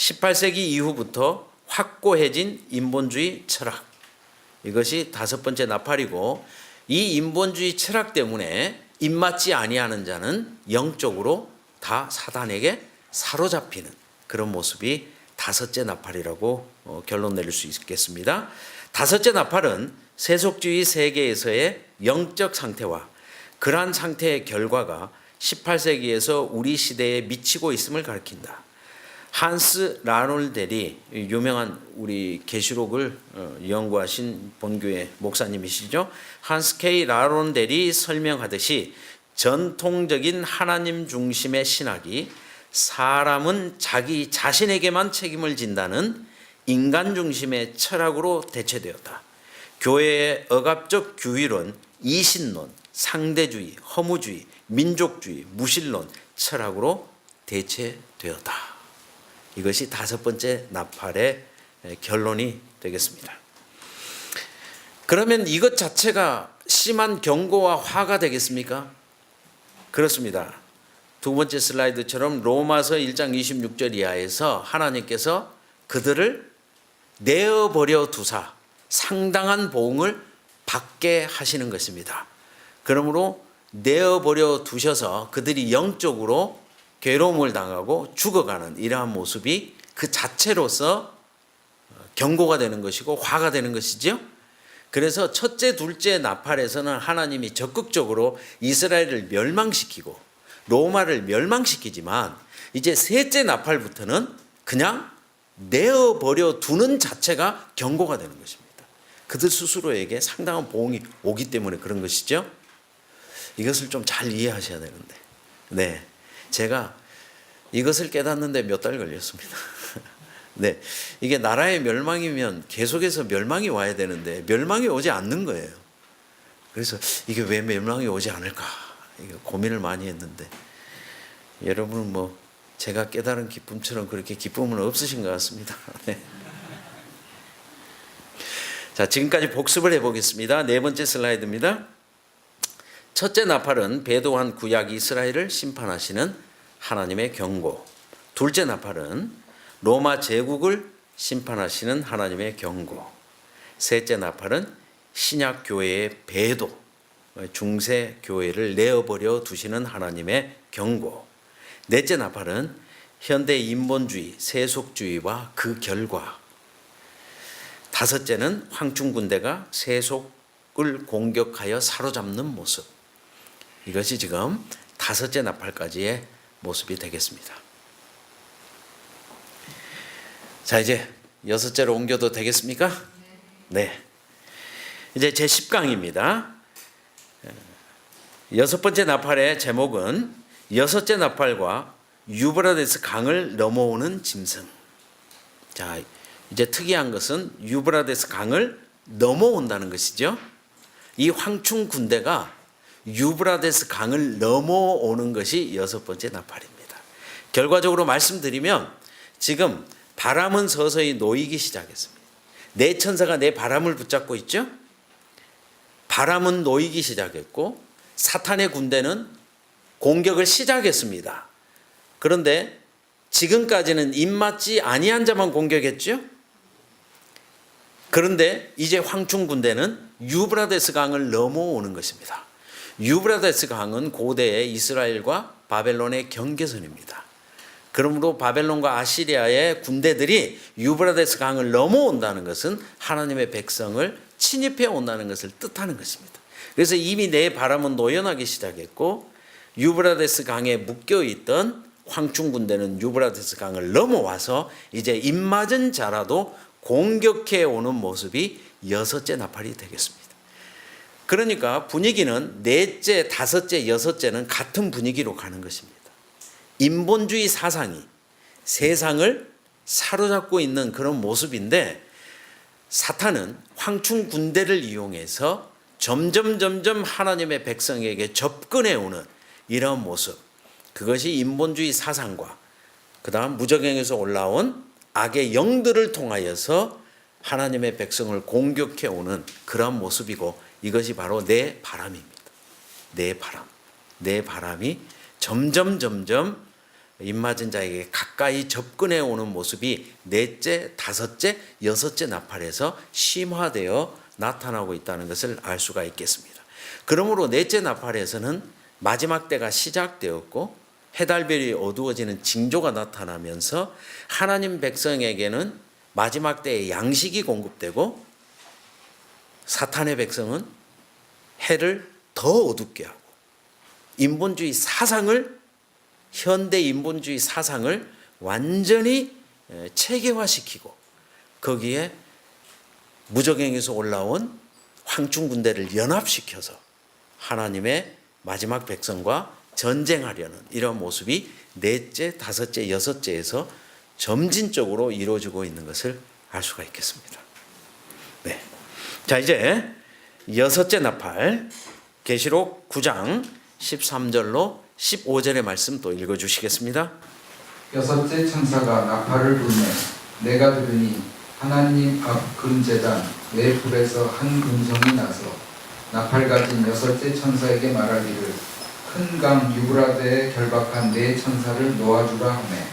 18세기 이후부터 확고해진 인본주의 철학. 이것이 다섯 번째 나팔이고, 이 인본주의 철학 때문에 입맞지 아니하는 자는 영적으로 다 사단에게 사로잡히는 그런 모습이 다섯째 나팔이라고 결론 내릴 수 있겠습니다. 다섯째 나팔은 세속주의 세계에서의 영적 상태와 그러한 상태의 결과가 18세기에서 우리 시대에 미치고 있음을 가리킨다. 한스 라놀델이 유명한 우리 계시록을 연구하신 본교회 목사님이시죠. 한스 K 라놀델이 설명하듯이 전통적인 하나님 중심의 신학이 사람은 자기 자신에게만 책임을 진다는 인간 중심의 철학으로 대체되었다. 교회의 억압적 규율은 이신론, 상대주의, 허무주의, 민족주의, 무신론 철학으로 대체되었다. 이것이 다섯 번째 나팔의 결론이 되겠습니다. 그러면 이것 자체가 심한 경고와 화가 되겠습니까? 그렇습니다. 두 번째 슬라이드처럼 로마서 1장 26절 이하에서 하나님께서 그들을 내어버려 두사 상당한 보응을 받게 하시는 것입니다. 그러므로 내어버려 두셔서 그들이 영적으로 괴로움을 당하고 죽어가는 이러한 모습이 그 자체로서 경고가 되는 것이고 화가 되는 것이죠. 그래서 첫째, 둘째 나팔에서는 하나님이 적극적으로 이스라엘을 멸망시키고 로마를 멸망시키지만 이제 셋째 나팔부터는 그냥 내어버려 두는 자체가 경고가 되는 것입니다. 그들 스스로에게 상당한 보응이 오기 때문에 그런 것이죠. 이것을 좀 잘 이해하셔야 되는데, 네, 제가 이것을 깨닫는데 몇 달 걸렸습니다. 네, 이게 나라의 멸망이면 계속해서 멸망이 와야 되는데 멸망이 오지 않는 거예요. 그래서 이게 왜 멸망이 오지 않을까 고민을 많이 했는데, 여러분은 뭐 제가 깨달은 기쁨처럼 그렇게 기쁨은 없으신 것 같습니다. 네. 자, 지금까지 복습을 해보겠습니다. 네 번째 슬라이드입니다. 첫째 나팔은 배도한 구약 이스라엘을 심판하시는 하나님의 경고. 둘째 나팔은 로마 제국을 심판하시는 하나님의 경고. 셋째 나팔은 신약 교회의 배도, 중세 교회를 내어버려 두시는 하나님의 경고. 넷째 나팔은 현대 인본주의, 세속주의와 그 결과. 다섯째는 황충군대가 세속을 공격하여 사로잡는 모습. 이것이 지금 다섯째 나팔까지의 모습이 되겠습니다. 자, 이제 여섯째로 옮겨도 되겠습니까? 네. 이제 제 10강입니다. 여섯 번째 나팔의 제목은 여섯째 나팔과 유브라데스 강을 넘어오는 짐승. 자, 이제 특이한 것은 유브라데스 강을 넘어온다는 것이죠. 이 황충 군대가 유브라데스 강을 넘어오는 것이 여섯 번째 나팔입니다. 결과적으로 말씀드리면 지금 바람은 서서히 놓이기 시작했습니다. 내 천사가 내 바람을 붙잡고 있죠. 바람은 놓이기 시작했고 사탄의 군대는 공격을 시작했습니다. 그런데 지금까지는 입맞지 아니한 자만 공격했죠. 그런데 이제 황충 군대는 유브라데스 강을 넘어오는 것입니다. 유브라데스 강은 고대의 이스라엘과 바벨론의 경계선입니다. 그러므로 바벨론과 아시리아의 군대들이 유브라데스 강을 넘어온다는 것은 하나님의 백성을 침입해 온다는 것을 뜻하는 것입니다. 그래서 이미 내 바람은 노연하기 시작했고 유브라데스 강에 묶여있던 황충 군대는 유브라데스 강을 넘어와서 이제 입맞은 자라도 공격해 오는 모습이 여섯째 나팔이 되겠습니다. 그러니까 분위기는 넷째, 다섯째, 여섯째는 같은 분위기로 가는 것입니다. 인본주의 사상이 세상을 사로잡고 있는 그런 모습인데 사탄은 황충 군대를 이용해서 점점 하나님의 백성에게 접근해 오는 이런 모습, 그것이 인본주의 사상과 그 다음 무적행에서 올라온 악의 영들을 통하여서 하나님의 백성을 공격해 오는 그런 모습이고 이것이 바로 내 바람입니다. 내 바람. 내 바람이 점점 입맞은 자에게 가까이 접근해 오는 모습이 넷째, 다섯째, 여섯째 나팔에서 심화되어 나타나고 있다는 것을 알 수가 있겠습니다. 그러므로 넷째 나팔에서는 마지막 때가 시작되었고 해달별이 어두워지는 징조가 나타나면서 하나님 백성에게는 마지막 때에 양식이 공급되고 사탄의 백성은 해를 더 어둡게 하고 인본주의 사상을 현대 인본주의 사상을 완전히 체계화시키고 거기에 무적행에서 올라온 황충군대를 연합시켜서 하나님의 마지막 백성과 전쟁하려는 이런 모습이 넷째, 다섯째, 여섯째에서 점진적으로 이루어지고 있는 것을 알 수가 있겠습니다. 네. 자, 이제 여섯째 나팔 계시록 9장 13절로 15절의 말씀 또 읽어주시겠습니다. 여섯째 천사가 나팔을 불매 내가 들으니 하나님 앞 금제단 내 불에서 한 음성이 나서 나팔 가진 여섯째 천사에게 말하기를 큰 강 유브라데에 결박한 네 천사를 놓아주라 하매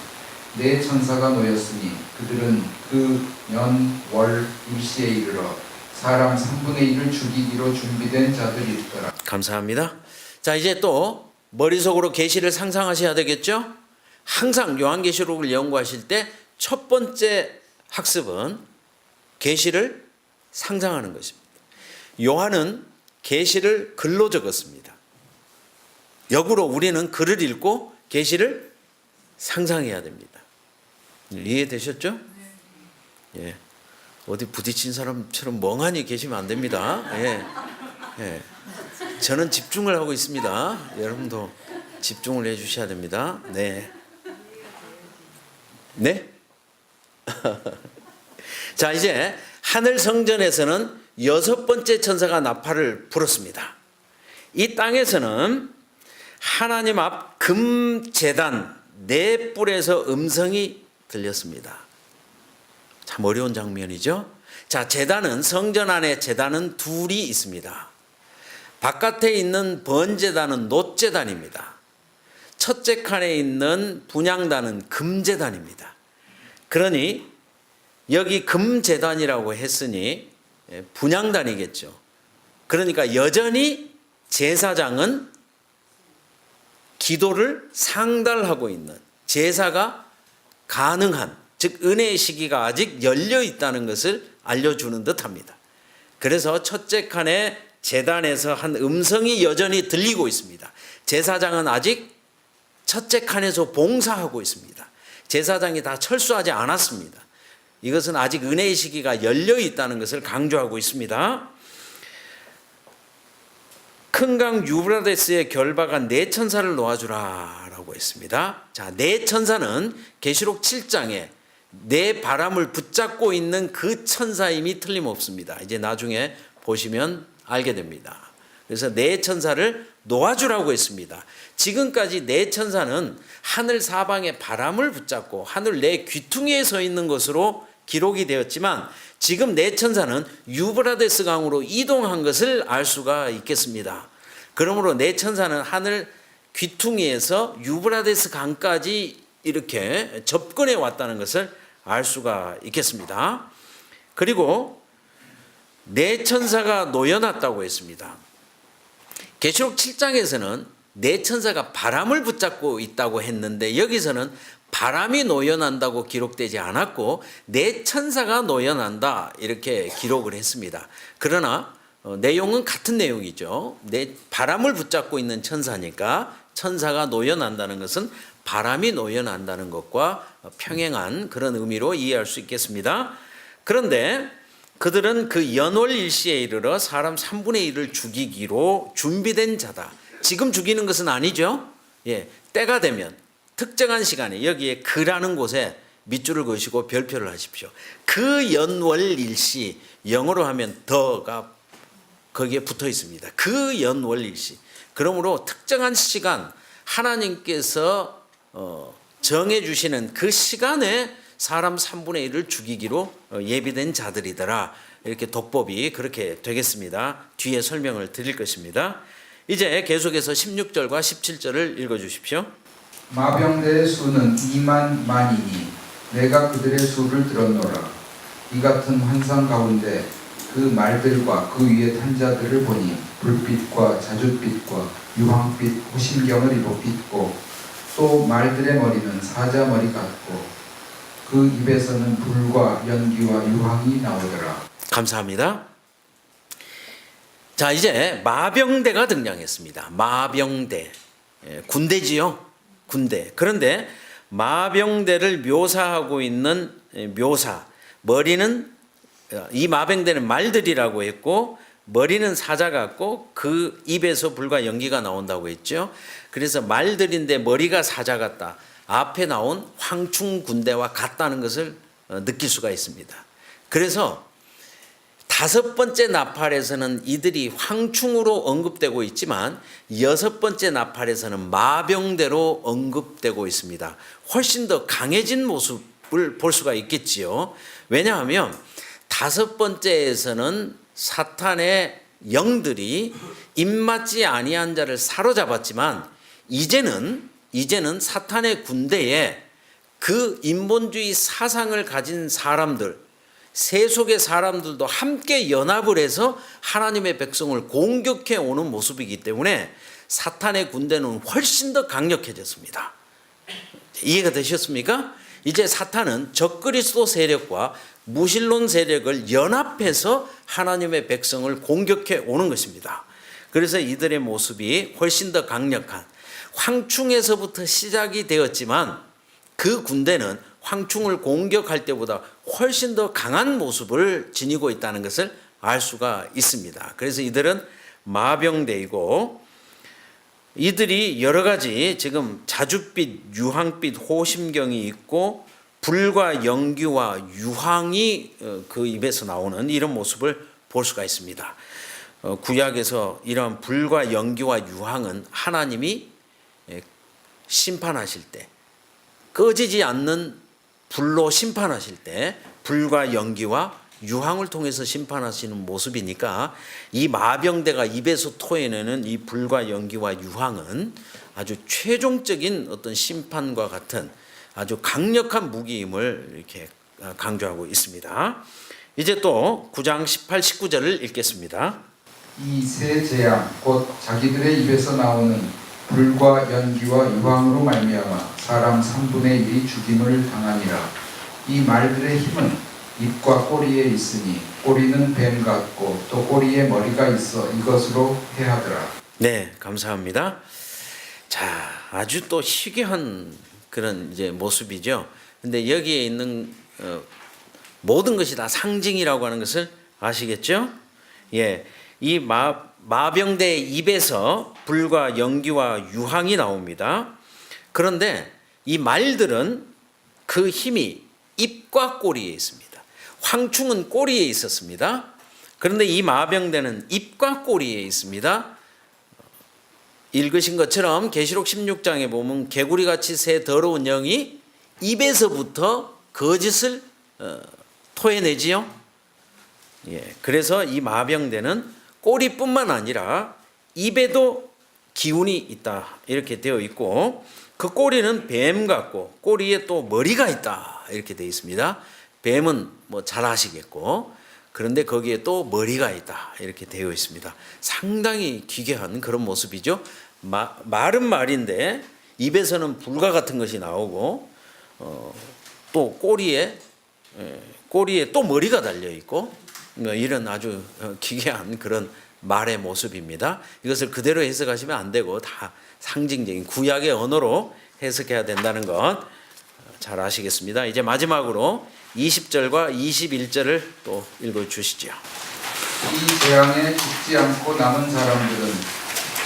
네 천사가 놓였으니 그들은 그 년 월 일시에 이르러 사람 3분의 1을 죽이기로 준비된 자들이더라. 감사합니다. 자, 이제 또 머릿속으로 계시를 상상하셔야 되겠죠? 항상 요한계시록을 연구하실 때 첫 번째 학습은 계시를 상상하는 것입니다. 요한은 계시를 글로 적었습니다. 역으로 우리는 글을 읽고 계시를 상상해야 됩니다. 이해되셨죠? 예. 어디 부딪힌 사람처럼 멍하니 계시면 안 됩니다. 예. 예. 저는 집중을 하고 있습니다. 여러분도 집중을 해 주셔야 됩니다. 네. 네? 자, 이제 하늘 성전에서는 여섯 번째 천사가 나팔을 불었습니다. 이 땅에서는 하나님 앞 금제단 네 뿔에서 음성이 들렸습니다. 참 어려운 장면이죠. 자, 제단은 성전 안에 제단은 둘이 있습니다. 바깥에 있는 번제단은 놋제단입니다. 첫째 칸에 있는 분향단은 금제단입니다. 그러니 여기 금제단이라고 했으니 분향단이겠죠. 그러니까 여전히 제사장은 기도를 상달하고 있는 제사가 가능한 즉 은혜의 시기가 아직 열려 있다는 것을 알려주는 듯합니다. 그래서 첫째 칸에 제단에서 한 음성이 여전히 들리고 있습니다. 제사장은 아직 첫째 칸에서 봉사하고 있습니다. 제사장이 다 철수하지 않았습니다. 이것은 아직 은혜의 시기가 열려 있다는 것을 강조하고 있습니다. 큰 강 유브라데스에 결박한 네 천사를 놓아주라 라고 했습니다. 자, 네 천사는 계시록 7장에 네 바람을 붙잡고 있는 그 천사임이 틀림없습니다. 이제 나중에 보시면 알게 됩니다. 그래서 네 천사를 놓아주라고 했습니다. 지금까지 네 천사는 하늘 사방에 바람을 붙잡고 하늘 네 귀퉁이에 서 있는 것으로 기록이 되었지만 지금 네 천사는 유브라데스 강으로 이동한 것을 알 수가 있겠습니다. 그러므로 네 천사는 하늘 귀퉁이에서 유브라데스 강까지 이렇게 접근해 왔다는 것을 알 수가 있겠습니다. 그리고 네 천사가 놓여놨다고 했습니다. 계시록 7장에서는 네 천사가 바람을 붙잡고 있다고 했는데 여기서는 바람이 놓여난다고 기록되지 않았고 네 천사가 놓여난다 이렇게 기록을 했습니다. 그러나 내용은 같은 내용이죠. 바람을 붙잡고 있는 천사니까 천사가 놓여난다는 것은 바람이 놓여난다는 것과 평행한 그런 의미로 이해할 수 있겠습니다. 그런데 그들은 그 연월 일시에 이르러 사람 3분의 1을 죽이기로 준비된 자다. 지금 죽이는 것은 아니죠. 예, 때가 되면 특정한 시간에 여기에 그라는 곳에 밑줄을 그으시고 별표를 하십시오. 그 연월 일시, 영어로 하면 더가 거기에 붙어 있습니다. 그 연월 일시. 그러므로 특정한 시간 하나님께서 정해 주시는 그 시간에 사람 3분의 1을 죽이기로 예비된 자들이더라. 이렇게 독법이 그렇게 되겠습니다. 뒤에 설명을 드릴 것입니다. 이제 계속해서 16절과 17절을 읽어주십시오. 마병대의 수는 2만 만이니 내가 그들의 수를 들었노라. 이 같은 환상 가운데 그 말들과 그 위에 탄 자들을 보니 불빛과 자줏빛과 유황빛 호심경을 입고 또 말들의 머리는 사자 머리 같고 그 입에서는 불과 연기와 유황이 나오더라. 감사합니다. 자, 이제 마병대가 등장했습니다. 마병대. 군대지요. 군대. 그런데 마병대를 묘사하고 있는 묘사. 머리는 이 마병대는 말들이라고 했고 머리는 사자 같고 그 입에서 불과 연기가 나온다고 했죠. 그래서 말들인데 머리가 사자 같다. 앞에 나온 황충 군대와 같다는 것을 느낄 수가 있습니다. 그래서 다섯 번째 나팔에서는 이들이 황충으로 언급되고 있지만 여섯 번째 나팔에서는 마병대로 언급되고 있습니다. 훨씬 더 강해진 모습을 볼 수가 있겠지요. 왜냐하면 다섯 번째에서는 사탄의 영들이 입맞지 아니한 자를 사로잡았지만 이제는 사탄의 군대에 그 인본주의 사상을 가진 사람들, 세속의 사람들도 함께 연합을 해서 하나님의 백성을 공격해 오는 모습이기 때문에 사탄의 군대는 훨씬 더 강력해졌습니다. 이해가 되셨습니까? 이제 사탄은 적그리스도 세력과 무신론 세력을 연합해서 하나님의 백성을 공격해 오는 것입니다. 그래서 이들의 모습이 훨씬 더 강력한 황충에서부터 시작이 되었지만 그 군대는 황충을 공격할 때보다 훨씬 더 강한 모습을 지니고 있다는 것을 알 수가 있습니다. 그래서 이들은 마병대이고 이들이 여러 가지 지금 자줏빛, 유황빛, 호심경이 있고 불과 연기와 유황이 그 입에서 나오는 이런 모습을 볼 수가 있습니다. 구약에서 이런 불과 연기와 유황은 하나님이 심판하실 때 꺼지지 않는 불로 심판하실 때 불과 연기와 유황을 통해서 심판하시는 모습이니까 이 마병대가 입에서 토해내는 이 불과 연기와 유황은 아주 최종적인 어떤 심판과 같은 아주 강력한 무기임을 이렇게 강조하고 있습니다. 이제 또 9장 18, 19절을 읽겠습니다. 이 세 재앙 곧 자기들의 입에서 나오는 불과 연기와 유황으로 말미암아 사람 3분의 1이 죽임을 당하니라. 이 말들의 힘은 입과 꼬리에 있으니 꼬리는 뱀 같고 또 꼬리에 머리가 있어 이것으로 해하더라. 네, 감사합니다. 자, 아주 또 희귀한 그런 이제 모습이죠. 근데 여기에 있는 모든 것이 다 상징이라고 하는 것을 아시겠죠? 예, 이 마병대의 입에서 불과 연기와 유황이 나옵니다. 그런데 이 말들은 그 힘이 입과 꼬리에 있습니다. 황충은 꼬리에 있었습니다. 그런데 이 마병대는 입과 꼬리에 있습니다. 읽으신 것처럼 계시록 16장에 보면 개구리같이 새 더러운 영이 입에서부터 거짓을 토해내지요. 예, 그래서 이 마병대는 꼬리뿐만 아니라 입에도 기운이 있다 이렇게 되어 있고 그 꼬리는 뱀 같고 꼬리에 또 머리가 있다 이렇게 되어 있습니다. 뱀은 뭐 잘 아시겠고 그런데 거기에 또 머리가 있다 이렇게 되어 있습니다. 상당히 기괴한 그런 모습이죠. 말은 말인데 입에서는 불과 같은 것이 나오고 또 꼬리에 또 머리가 달려 있고 이런 아주 기괴한 그런 말의 모습입니다. 이것을 그대로 해석하시면 안 되고 다 상징적인 구약의 언어로 해석해야 된다는 것 잘 아시겠습니다. 이제 마지막으로 20절과 21절을 또 읽어주시죠. 이 재앙에 죽지 않고 남은 사람들은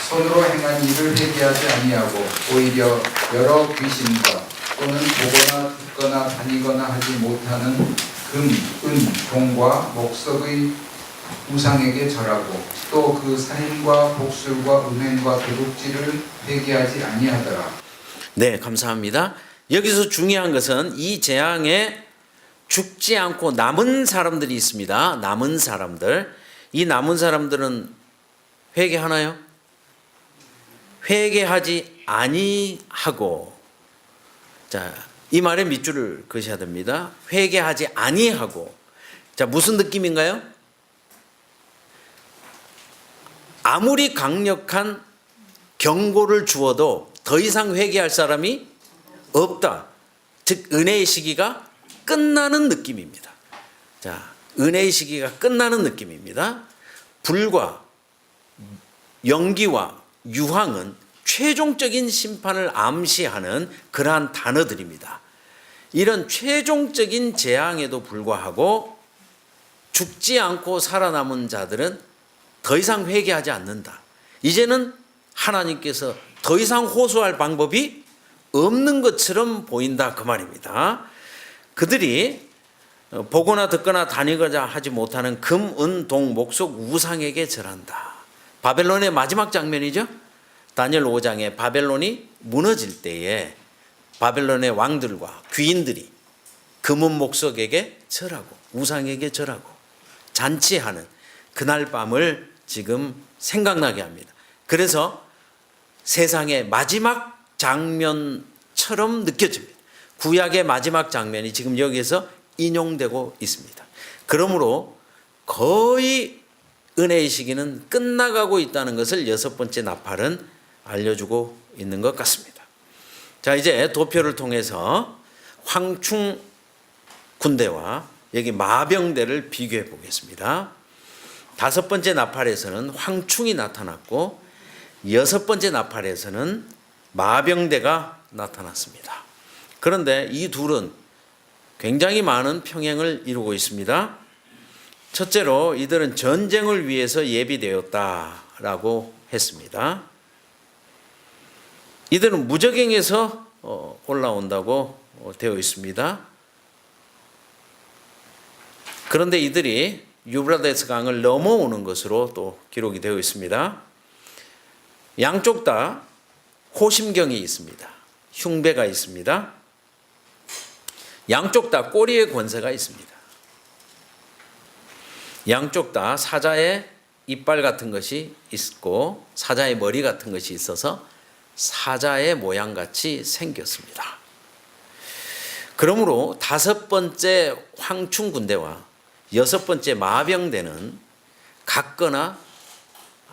손으로 행한 일을 회개하지 아니하고 오히려 여러 귀신과 또는 보거나 듣거나 다니거나 하지 못하는 금, 은, 동과 목석의 우상에게 절하고 또 그 살인과 복술과 음행과 도둑질을 회개하지 아니하더라. 네, 감사합니다. 여기서 중요한 것은 이 재앙에 죽지 않고 남은 사람들이 있습니다. 남은 사람들. 이 남은 사람들은 회개하나요? 회개하지 아니하고 자, 이 말에 밑줄을 그으셔야 됩니다. 회개하지 아니하고. 자, 무슨 느낌인가요? 아무리 강력한 경고를 주어도 더 이상 회개할 사람이 없다. 즉 은혜의 시기가 끝나는 느낌입니다. 자, 은혜의 시기가 끝나는 느낌입니다. 불과 연기와 유황은 최종적인 심판을 암시하는 그러한 단어들입니다. 이런 최종적인 재앙에도 불구하고 죽지 않고 살아남은 자들은 더 이상 회개하지 않는다. 이제는 하나님께서 더 이상 호소할 방법이 없는 것처럼 보인다 그 말입니다. 그들이 보거나 듣거나 다니거나 하지 못하는 금, 은, 동, 목석, 우상에게 절한다. 바벨론의 마지막 장면이죠. 다니엘 5장에 바벨론이 무너질 때에 바벨론의 왕들과 귀인들이 금은 목석에게 절하고 우상에게 절하고 잔치하는 그날 밤을 지금 생각나게 합니다. 그래서 세상의 마지막 장면처럼 느껴집니다. 구약의 마지막 장면이 지금 여기에서 인용되고 있습니다. 그러므로 거의 은혜의 시기는 끝나가고 있다는 것을 여섯 번째 나팔은 알려주고 있는 것 같습니다. 자, 이제 도표를 통해서 황충 군대와 여기 마병대를 비교해 보겠습니다. 다섯 번째 나팔에서는 황충이 나타났고 여섯 번째 나팔에서는 마병대가 나타났습니다. 그런데 이 둘은 굉장히 많은 평행을 이루고 있습니다. 첫째로 이들은 전쟁을 위해서 예비되었다라고 했습니다. 이들은 무저갱에서 올라온다고 되어 있습니다. 그런데 이들이 유브라데스 강을 넘어오는 것으로 또 기록이 되어 있습니다. 양쪽 다 호심경이 있습니다. 흉배가 있습니다. 양쪽 다 꼬리에 권세가 있습니다. 양쪽 다 사자의 이빨 같은 것이 있고 사자의 머리 같은 것이 있어서 사자의 모양같이 생겼습니다. 그러므로 다섯 번째 황충 군대와 여섯 번째 마병대는 같거나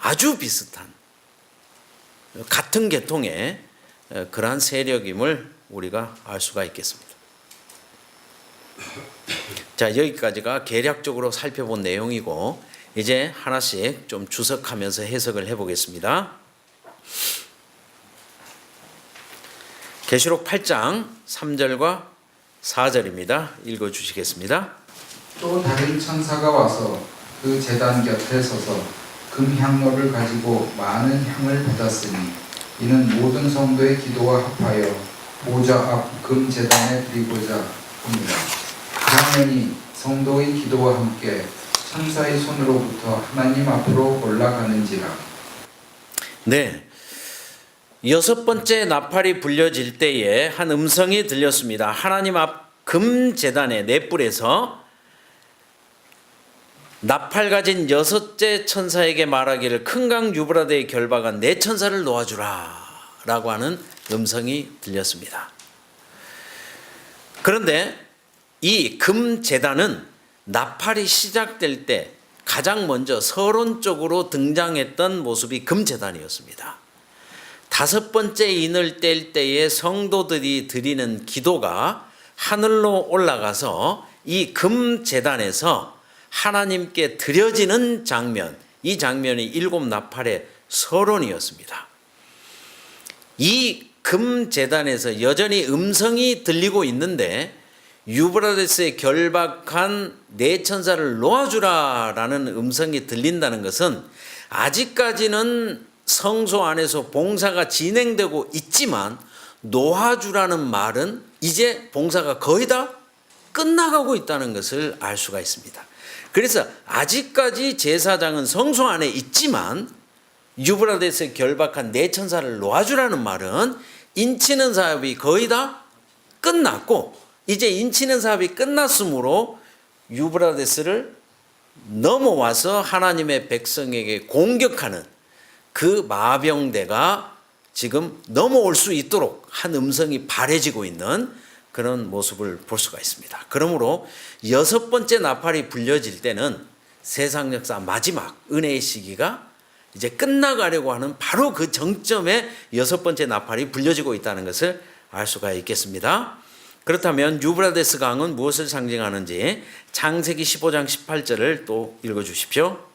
아주 비슷한 같은 계통의 그러한 세력임을 우리가 알 수가 있겠습니다. 자, 여기까지가 개략적으로 살펴본 내용이고 이제 하나씩 좀 주석하면서 해석을 해보겠습니다. 계시록 8장 3절과 4절입니다. 읽어주시겠습니다. 또 다른 천사가 와서 그 제단 곁에 서서 금향로를 가지고 많은 향을 받았으니 이는 모든 성도의 기도와 합하여 보좌 앞 금제단에 드리고자 합니다. 장면이 성도의 기도와 함께 천사의 손으로부터 하나님 앞으로 올라가는지라. 네, 여섯 번째 나팔이 불려질 때에 한 음성이 들렸습니다. 하나님 앞 금제단의 넷불에서 나팔 가진 여섯째 천사에게 말하기를 큰 강 유브라데에 결박한 네 천사를 놓아주라 라고 하는 음성이 들렸습니다. 그런데 이 금제단은 나팔이 시작될 때 가장 먼저 서론적으로 등장했던 모습이 금제단이었습니다. 다섯 번째 인을 뗄 때에 성도들이 드리는 기도가 하늘로 올라가서 이 금제단에서 하나님께 드려지는 장면, 이 장면이 일곱 나팔의 서론이었습니다. 이 금제단에서 여전히 음성이 들리고 있는데 유브라데스에 결박한 네 천사를 놓아주라라는 음성이 들린다는 것은 아직까지는 성소 안에서 봉사가 진행되고 있지만 놓아주라는 말은 이제 봉사가 거의 다 끝나가고 있다는 것을 알 수가 있습니다. 그래서 아직까지 제사장은 성소 안에 있지만 유브라데스에 결박한 네 천사를 놓아주라는 말은 인치는 사업이 거의 다 끝났고 이제 인치는 사업이 끝났으므로 유브라데스를 넘어와서 하나님의 백성에게 공격하는 그 마병대가 지금 넘어올 수 있도록 한 음성이 바래지고 있는 그런 모습을 볼 수가 있습니다. 그러므로 여섯 번째 나팔이 불려질 때는 세상 역사 마지막 은혜의 시기가 이제 끝나가려고 하는 바로 그 정점에 여섯 번째 나팔이 불려지고 있다는 것을 알 수가 있겠습니다. 그렇다면 유브라데스 강은 무엇을 상징하는지 창세기 15장 18절을 또 읽어주십시오.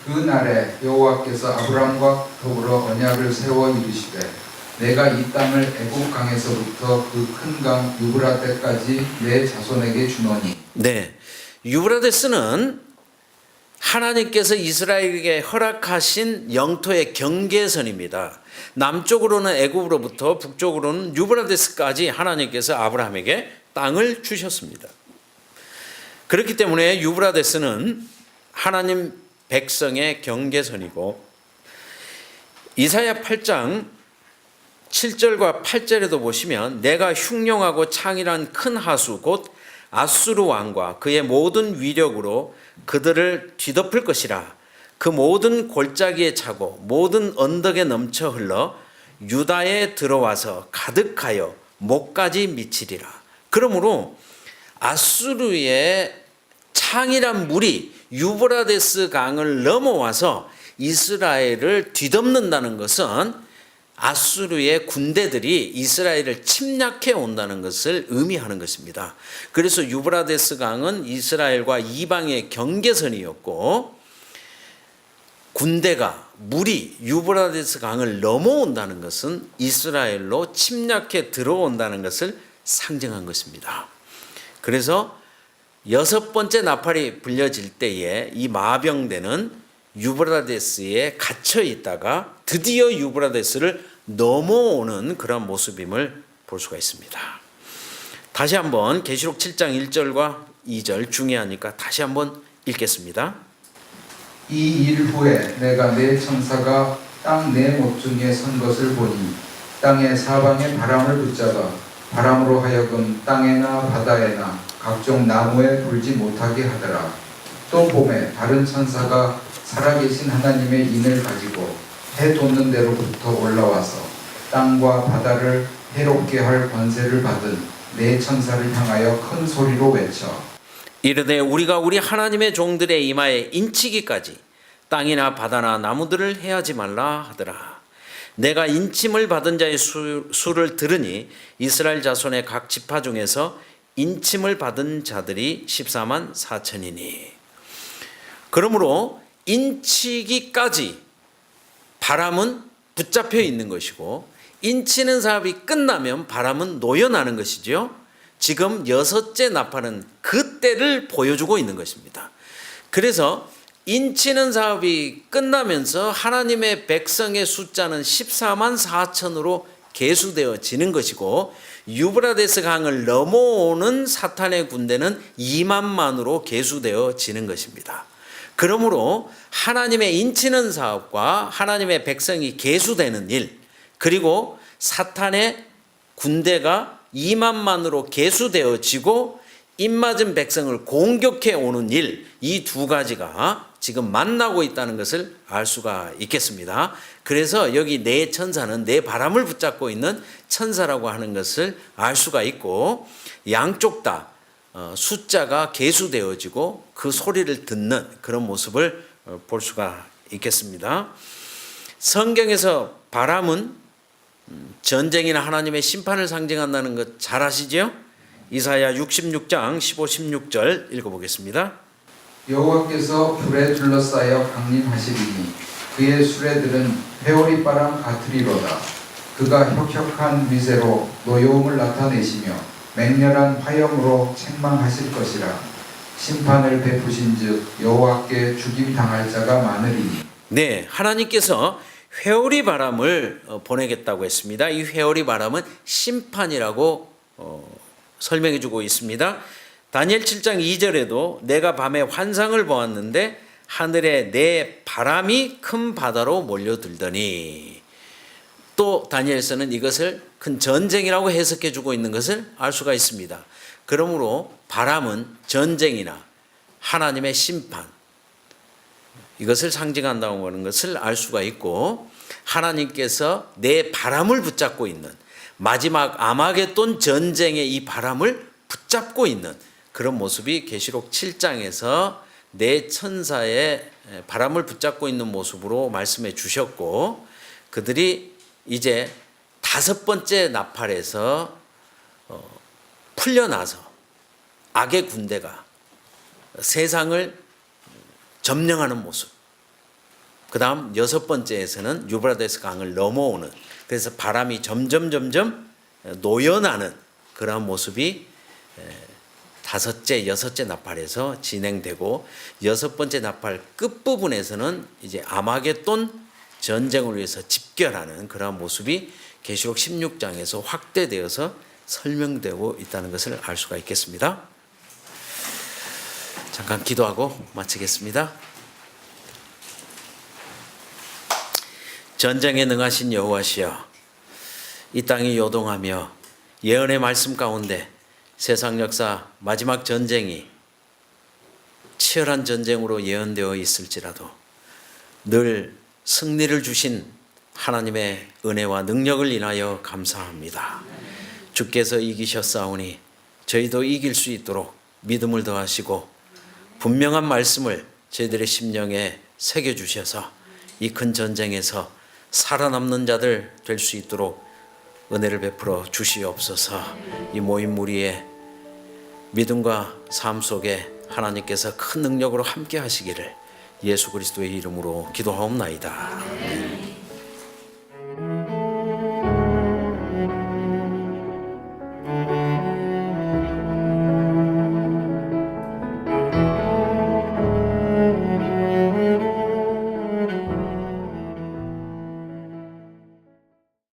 그날에 여호와께서 아브라함과 더불어 언약을 세워 이르시되 내가 이 땅을 애굽 강에서부터 그 큰 강 유브라데까지 내 자손에게 주노니. 네, 유브라데스는 하나님께서 이스라엘에게 허락하신 영토의 경계선입니다. 남쪽으로는 애굽으로부터 북쪽으로는 유브라데스까지 하나님께서 아브라함에게 땅을 주셨습니다. 그렇기 때문에 유브라데스는 하나님 백성의 경계선이고, 이사야 8장 7절과 8절에도 보시면 내가 흉룡하고 창이란 큰 하수 곧 아수르 왕과 그의 모든 위력으로 그들을 뒤덮을 것이라. 그 모든 골짜기에 차고 모든 언덕에 넘쳐 흘러 유다에 들어와서 가득하여 목까지 미치리라. 그러므로 아수르의 창이란 물이 유브라데스 강을 넘어와서 이스라엘을 뒤덮는다는 것은 아수르의 군대들이 이스라엘을 침략해 온다는 것을 의미하는 것입니다. 그래서 유브라데스 강은 이스라엘과 이방의 경계선이었고, 군대가 물이 유브라데스 강을 넘어온다는 것은 이스라엘로 침략해 들어온다는 것을 상징한 것입니다. 그래서 여섯 번째 나팔이 불려질 때에 이 마병대는 유브라데스에 갇혀 있다가 드디어 유브라데스를 넘어오는 그런 모습임을 볼 수가 있습니다. 다시 한번 계시록 7장 1절과 2절 중요하니까 다시 한번 읽겠습니다. 이 일 후에 내가 내 천사가 땅 네 모퉁이에 선 것을 보니 땅의 사방에 바람을 붙잡아 바람으로 하여금 땅에나 바다에나 각종 나무에 불지 못하게 하더라. 또 봄에 다른 천사가 살아계신 하나님의 인을 가지고 해 돋는 데로부터 올라와서 땅과 바다를 해롭게 할 권세를 받은 네 천사를 향하여 큰 소리로 외쳐 이르되 우리가 우리 하나님의 종들의 이마에 인치기까지 땅이나 바다나 나무들을 해하지 말라 하더라. 내가 인침을 받은 자의 수를 들으니 이스라엘 자손의 각 지파 중에서 인침을 받은 자들이 14만 4천이니. 그러므로 인치기까지 바람은 붙잡혀 있는 것이고, 인치는 사업이 끝나면 바람은 놓여나는 것이죠. 지금 여섯째 나팔은 그때를 보여주고 있는 것입니다. 그래서 인치는 사업이 끝나면서 하나님의 백성의 숫자는 14만 4천으로 계수되어지는 것이고, 유브라데스 강을 넘어오는 사탄의 군대는 2만만으로 계수되어지는 것입니다. 그러므로 하나님의 인치는 사업과 하나님의 백성이 계수되는 일, 그리고 사탄의 군대가 2만만으로 계수되어지고 입맞은 백성을 공격해 오는 일, 이 두 가지가 지금 만나고 있다는 것을 알 수가 있겠습니다. 그래서 여기 네 천사는 네 바람을 붙잡고 있는 천사라고 하는 것을 알 수가 있고, 양쪽 다 숫자가 계수되어지고 그 소리를 듣는 그런 모습을 볼 수가 있겠습니다. 성경에서 바람은 전쟁이나 하나님의 심판을 상징한다는 것 잘 아시죠? 이사야 66장 15, 16절 읽어보겠습니다. 여호와께서 불에 둘러싸여 강림하시리니 그의 수레들은 회오리 바람 같으리로다. 그가 혁혁한 미세로 노여움을 나타내시며 맹렬한 화염으로 책망하실 것이라. 심판을 베푸신즉 여호와께 죽임 당할 자가 많으리니. 네, 하나님께서 회오리 바람을 보내겠다고 했습니다. 이 회오리 바람은 심판이라고 설명해 주고 있습니다. 다니엘 7장 2절에도 내가 밤에 환상을 보았는데 하늘에 내 바람이 큰 바다로 몰려들더니, 또 다니엘서는 이것을 큰 전쟁이라고 해석해 주고 있는 것을 알 수가 있습니다. 그러므로 바람은 전쟁이나 하나님의 심판, 이것을 상징한다고 하는 것을 알 수가 있고, 하나님께서 내 바람을 붙잡고 있는 마지막 아마겟돈 전쟁의 이 바람을 붙잡고 있는 그런 모습이 계시록 7장에서 네 천사의 바람을 붙잡고 있는 모습으로 말씀해 주셨고, 그들이 이제 다섯 번째 나팔에서 풀려나서 악의 군대가 세상을 점령하는 모습, 그 다음 여섯 번째에서는 유브라데스 강을 넘어오는, 그래서 바람이 점점 노연하는 그러한 모습이 다섯째, 여섯째 나팔에서 진행되고, 여섯 번째 나팔 끝부분에서는 이제 아마겟돈 전쟁을 위해서 집결하는 그러한 모습이 계시록 16장에서 확대되어서 설명되고 있다는 것을 알 수가 있겠습니다. 잠깐 기도하고 마치겠습니다. 전쟁에 능하신 여호와시여, 이 땅이 요동하며 예언의 말씀 가운데 세상 역사 마지막 전쟁이 치열한 전쟁으로 예언되어 있을지라도 늘 승리를 주신 하나님의 은혜와 능력을 인하여 감사합니다. 주께서 이기셨사오니 저희도 이길 수 있도록 믿음을 더하시고 분명한 말씀을 저희들의 심령에 새겨주셔서 이 큰 전쟁에서 살아남는 자들 될 수 있도록 은혜를 베풀어 주시옵소서. 이 모인 무리의 믿음과 삶 속에 하나님께서 큰 능력으로 함께 하시기를 예수 그리스도의 이름으로 기도하옵나이다.